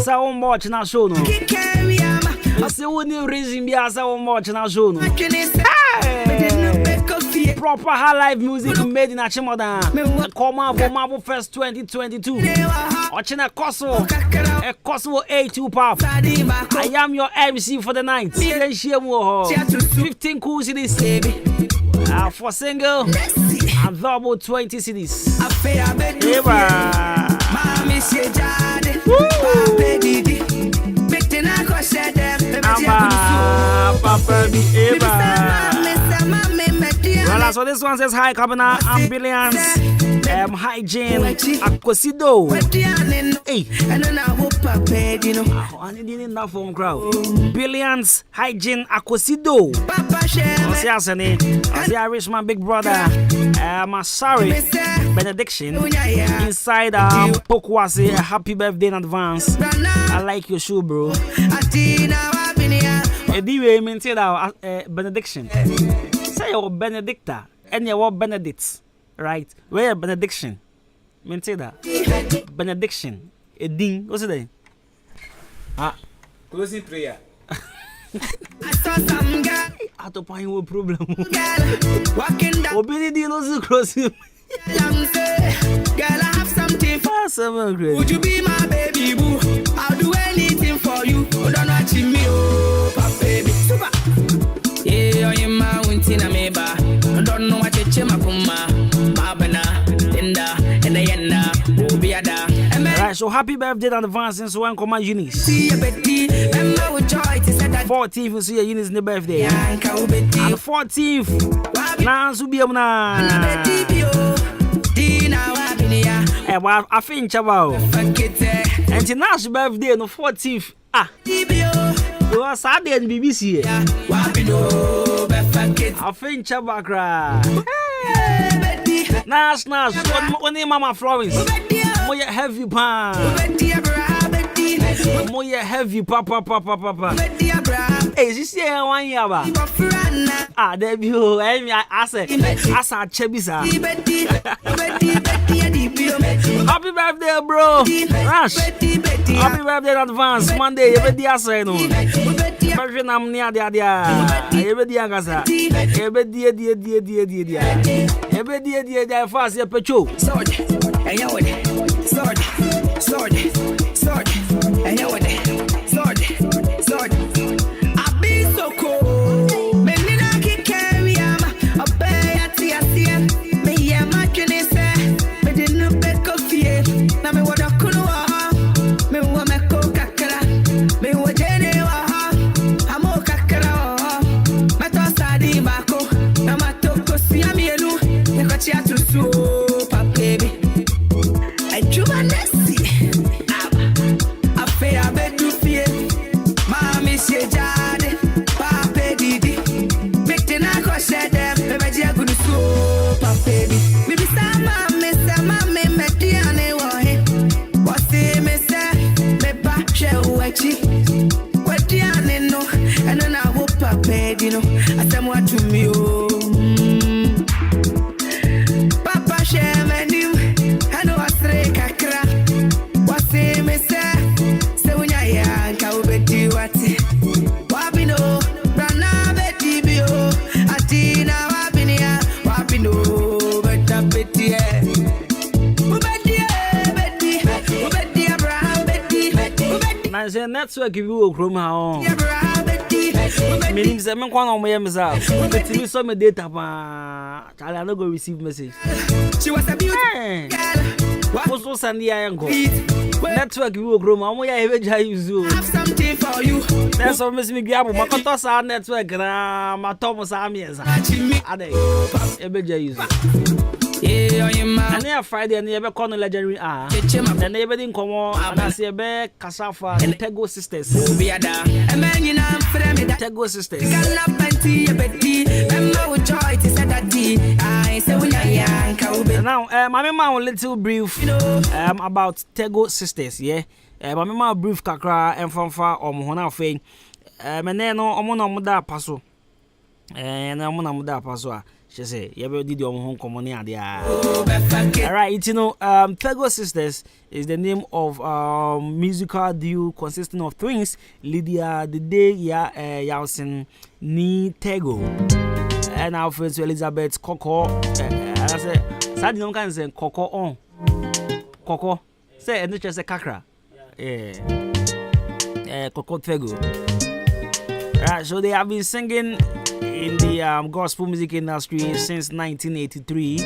S1: So much na show no. I say no reason be as so much na show no. Proper high live music made in Achimoda. Come out for Marble Fest 2022. Watching a Kosovo A2 Pop. I am your MC for the night. 15 cool CDs. For single and double 20 CDs. Well, so this one says hi, Cabana, Ambulance, Hygiene, Akosido. Hey, I didn't enough from crowd. Billions, Hygiene, Akosido. I see Irishman, Big Brother, Masari, Benediction, inside Pokwasi, happy birthday in advance. I like your shoe, bro. Anyway, maintain our benediction. Say your Benedicta and your Benedict, right? Where benediction? Maintain that. Benediction. A ding. What's it? Closing prayer. Out of pine with problem. Obey the nose cross him.
S18: Girl, I have something for
S1: you.
S18: Would you be my baby boo? I'll do anything for you. Oh, don't watch me, oh, baby. Super. Yeah, you're my winter, meba. I don't know what you're chema, Babana, Linda, and the Yenda, Obiada.
S1: Alright, so happy birthday in advance and so on, come on, Eunice. 14th, so Eunice in the birthday. And 14th, now, Subiamna. Well, I think about and tonight's birthday on the 14th. You are Saturday and BBC. I think Chabakra. Nas, only Mama Florence. Moya heavy pan. Moya heavy papa. Hey, this year 1 year. Debut. I said, Chebisa. Happy birthday, bro. Rush. Happy birthday in advance. Monday, every day I say no. Every I'm near the every day I got every day fast your petrol. Sword, and you with it. Sword, and you with it. Sword. I be so cool. Me need a kick carry am. A bay at the me yeah my kidney say. Me didn't bet coffee. Now me what I could me want me coca cola. Me what jenny I'm all kakara. Me toss a di bako. Now my toko see me elu. Me got you to soup, baby. I drew my Nessie. I feel a bit to fear. Mommy, she jade. Papa, didi. Victim, I got shed them. Baby, I'm going to soup, baby. Maybe some mommy, me diane wahe. What's it, me say? Me back, she wachi. What diane no? And then I hope, papa, you know. I said, what to me, oh. Papa, she me knew. I know I stray kakra. What's it, me say? Say when you're young, I will bet you what. Wabino, Rana Betty Bio, Atina Wabinia, Wabino, but a Betty. Now, the network you will from how meaning the man on my myself. But you saw me data, I not go receive message.
S18: She was a beauty.
S1: What's so Sandy? I am going. Network you will grow. I'm have
S18: something for you.
S1: That's what Miss Miguel. My contact our network. My Thomas Amias.
S18: Yeah,
S1: and they are Friday and they have a corner legendary. Then they didn't come on. And I see a bear Casafa and Tego Sisters. Tego Sisters. Now, my mama a little brief about Tego Sisters. Yeah, my mama brief kakra and fanfa or Mohona Fane. Meneno, Omona Paso. And Omona Paso. She say, "You ever did your home company?" All right, you know, Tego Sisters is the name of musical duo consisting of twins, Lydia Dede Yausen Ni Tego, and our friend Elizabeth Coco. I say, "Sad no can say Coco on Coco." Say, and just say Kakra. Coco Tego. Right, so they have been singing in the gospel music industry since 1983.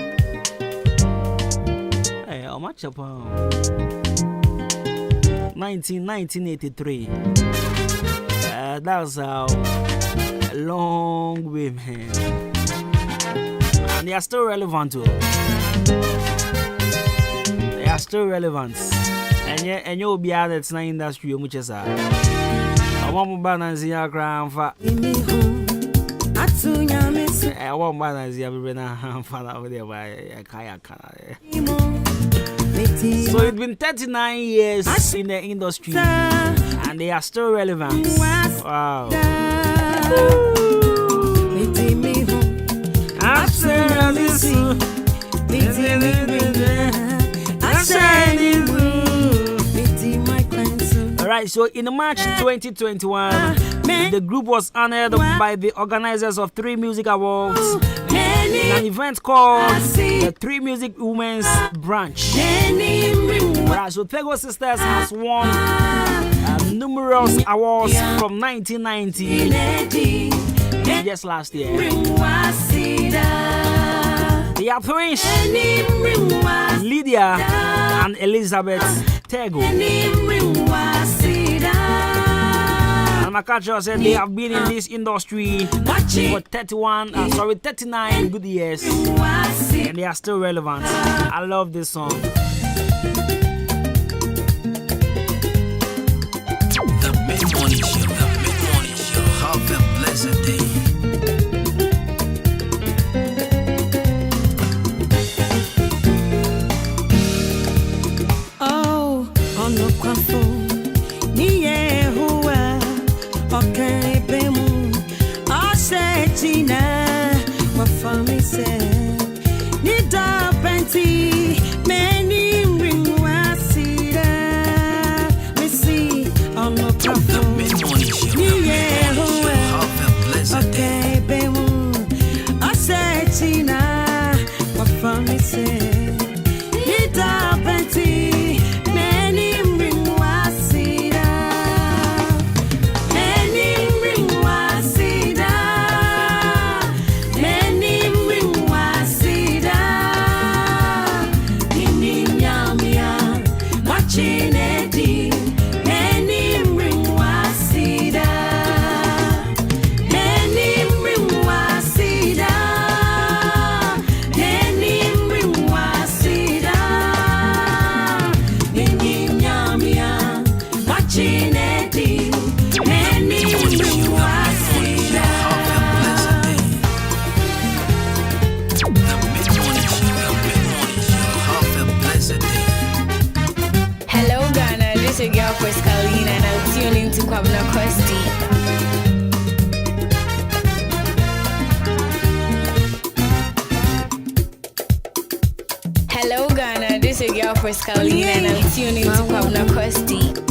S1: Hey, how much up? 1983. That was a long way, man. And they are still relevant too. They are still relevant. And you'll be out at the industry, which is a one balance in your crown for. I want balance here, we've been found over there by a kayak. So it's been 39 years in the industry, and they are still relevant. Wow. Alright, Alright, so in March 2021, the group was honored by the organizers of 3 music awards in an event called the 3 Music Women's Branch. Right, so Tego Sisters has won numerous awards from 1990, just last year. They are twins, Lydia and Elizabeth Tego. And Makacho said they have been in this industry for 39 good years, and they are still relevant. I love this song.
S16: The Mid-Morning Show, have a blessed day.
S17: Hello Ghana, this is your girl Scalina and I'm tuning to Kwabna Kwesti.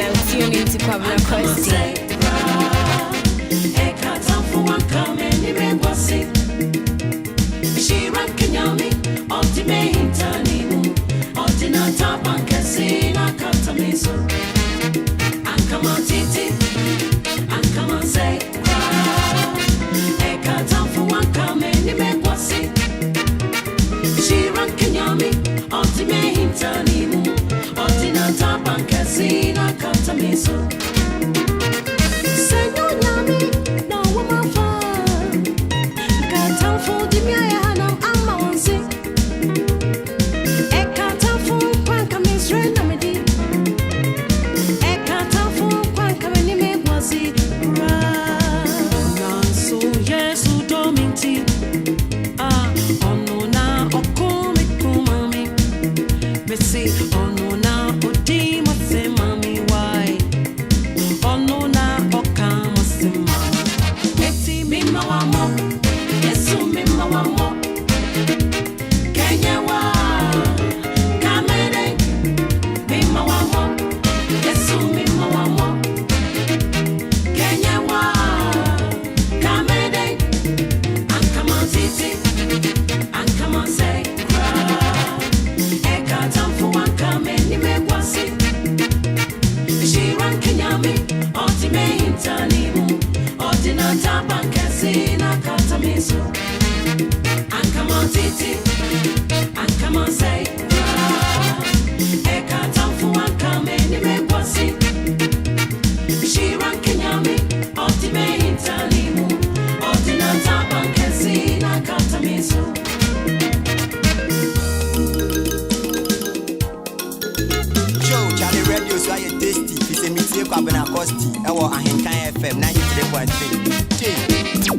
S17: and I'm tuning to Kwabena Kosti.
S8: She ranking yummy, ultimate tanimu, ultimate pancasina, catamiso. And come on, Titi, and come on, say, Eka Tamfu, and come in, make what's it. She ranking yummy, ultimate tanimu, ultimate pancasina, catamiso. Say no yummy, no woman fun. Katamfu, di mia ya hanam amma wansi. Eka tamfu, kwanka misre na medi. Eka tamfu, kwanka meni me wazi. Nanso Yesu dominti. Ono na okumi kumami. Mesi ono na odi mase mami wai. Ono na okama sema. Eti mima wamo. Yesu mima wamo. Kenya wa kamere mima wamo. Yesu mima wamo. Kenya wa kamere. And come on titi, and come on say cry. Eka tamfu and come ni me wasi. She ran kenyami, oti me hintanimu, oti na taban kesi na katamisu. And come on titi, and come on say cry. Eka tamfu and come ni me wasi. She ran kenyami, oti me hintanimu, oti na taban kesi na katamisu.
S9: Show Charlie Radio so you tasty. It's a mix of Kwabena Kosti. Ewo Ahenkan FM 93.3.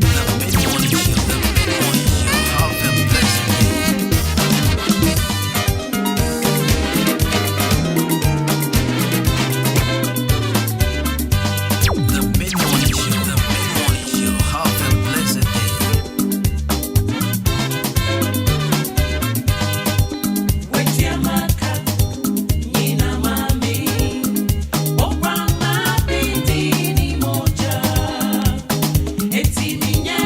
S8: Eti ninya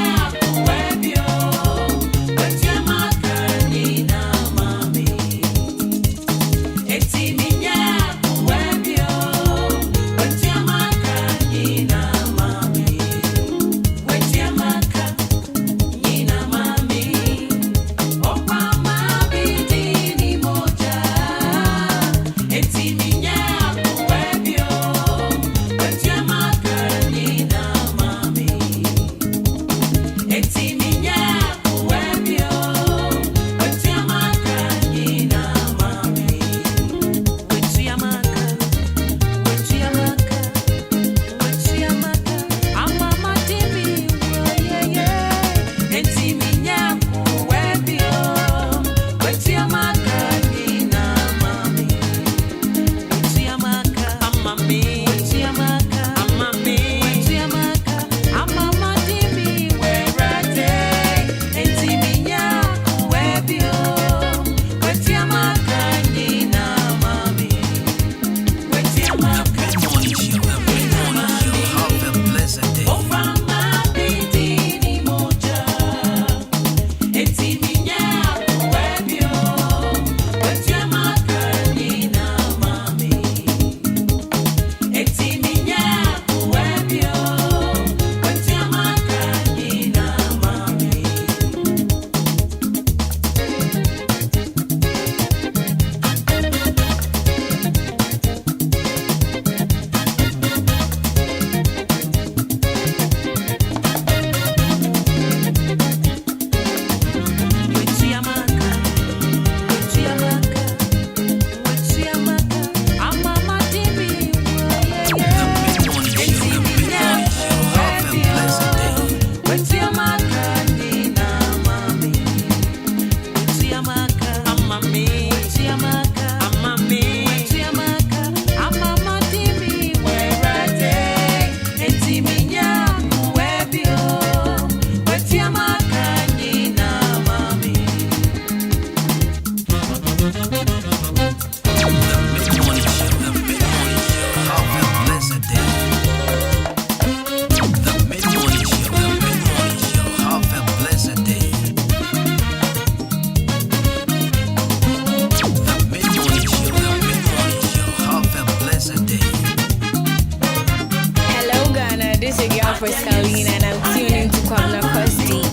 S17: Frescaline and I'm tuning to Kwabena Kosti.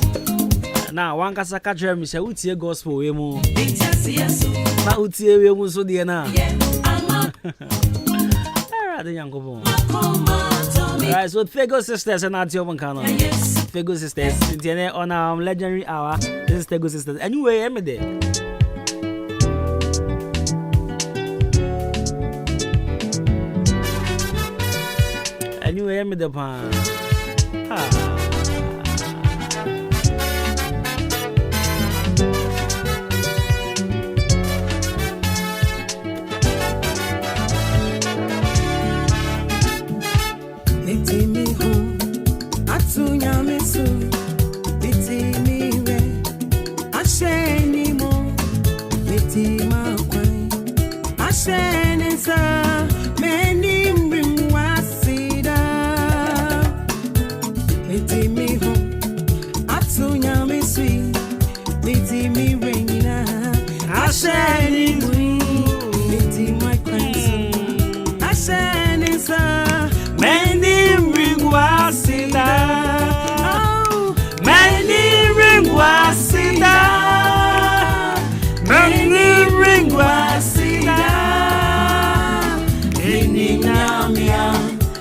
S1: Now, one can say, "Jeremy, say we see gospel we mo." Now we see we mo so dear na. Alright, the young couple. Alright, so Tego Sisters and Adwuma Kano. Tego Sisters, internet on our legendary hour. This is Tego Sisters. Anyway, I'm there. Anyway, I'm the pan.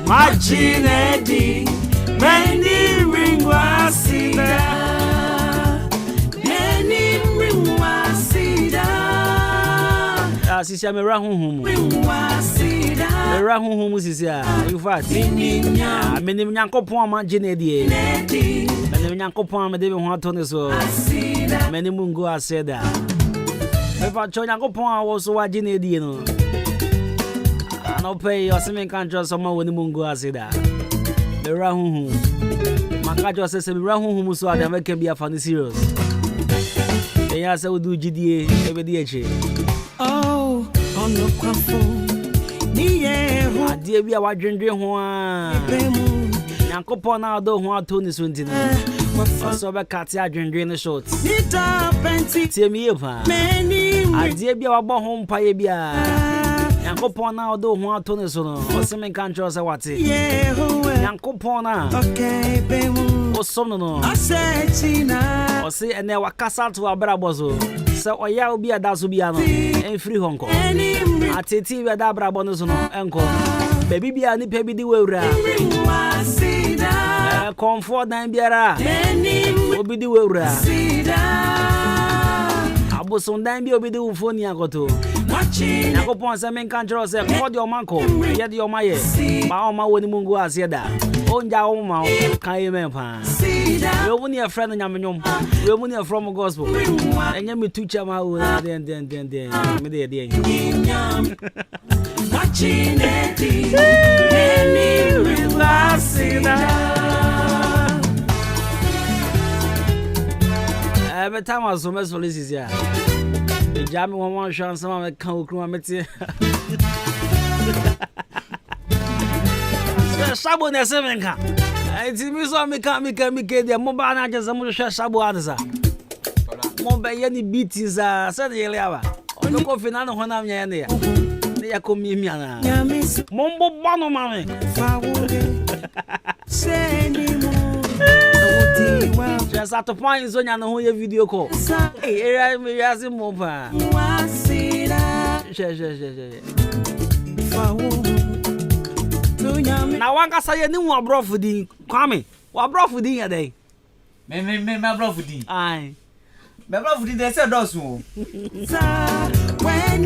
S1: Machinedi, many ringwasida, many ringwasida. Sisi amera huhumu. Ringwasida. Amera huhumu sisi a. You fat. Many nyankopon ama Jinedi. Many nyankopon ama David Huatone so. Many mungu aseda. Efa cho nyankopon awo so wa Jinedi no. No pay or some country someone when the moon go as it. The Rahu Makajo says, Rahu so I never can be a funny serious. They also would do GDA every day. Oh, on the quaffo. Dear, we are drinking one. Yankopon now don't want Tony Swinton. So back at the drinking the shorts. Tell me if I dear be our home pie. Yankopon now do want to so or some country say what Yankopon okay o some no o say and there wakasa to abrabozo so oya obi adaso bia no en free honko ateti we da abrabono so no enko baby bia ni pe bi di wewura comfort dan biara obi di wewura aboson dan bi obi di ufoni akoto Yakopon say men control say call your manko yet your maye ba o ma woni mungu aseda onja o ma kan yemen pa we woni a friend nyamenyom we woni a from gospel enye me tucha ma wo den me de watching it any relaxina every time I so much solicits ya Jammy one chance some of can crew meti. Sabo na sevenka. Enti mi so mi kan dia mo ba na just mo share sabo adza. Mo ba ye ni beats sa de yele aba. O ko final no hona nya ne ya. Ne ya ko mi ana. Mo mbo no ma me. Just at the point so nya no ho ye video call. Hey, area me yasi mo pa. Na wanka say ni wa brofu din kwame. Wa brofu din ya dey. Me brofu din. Ai. Me brofu din dey say dosu. When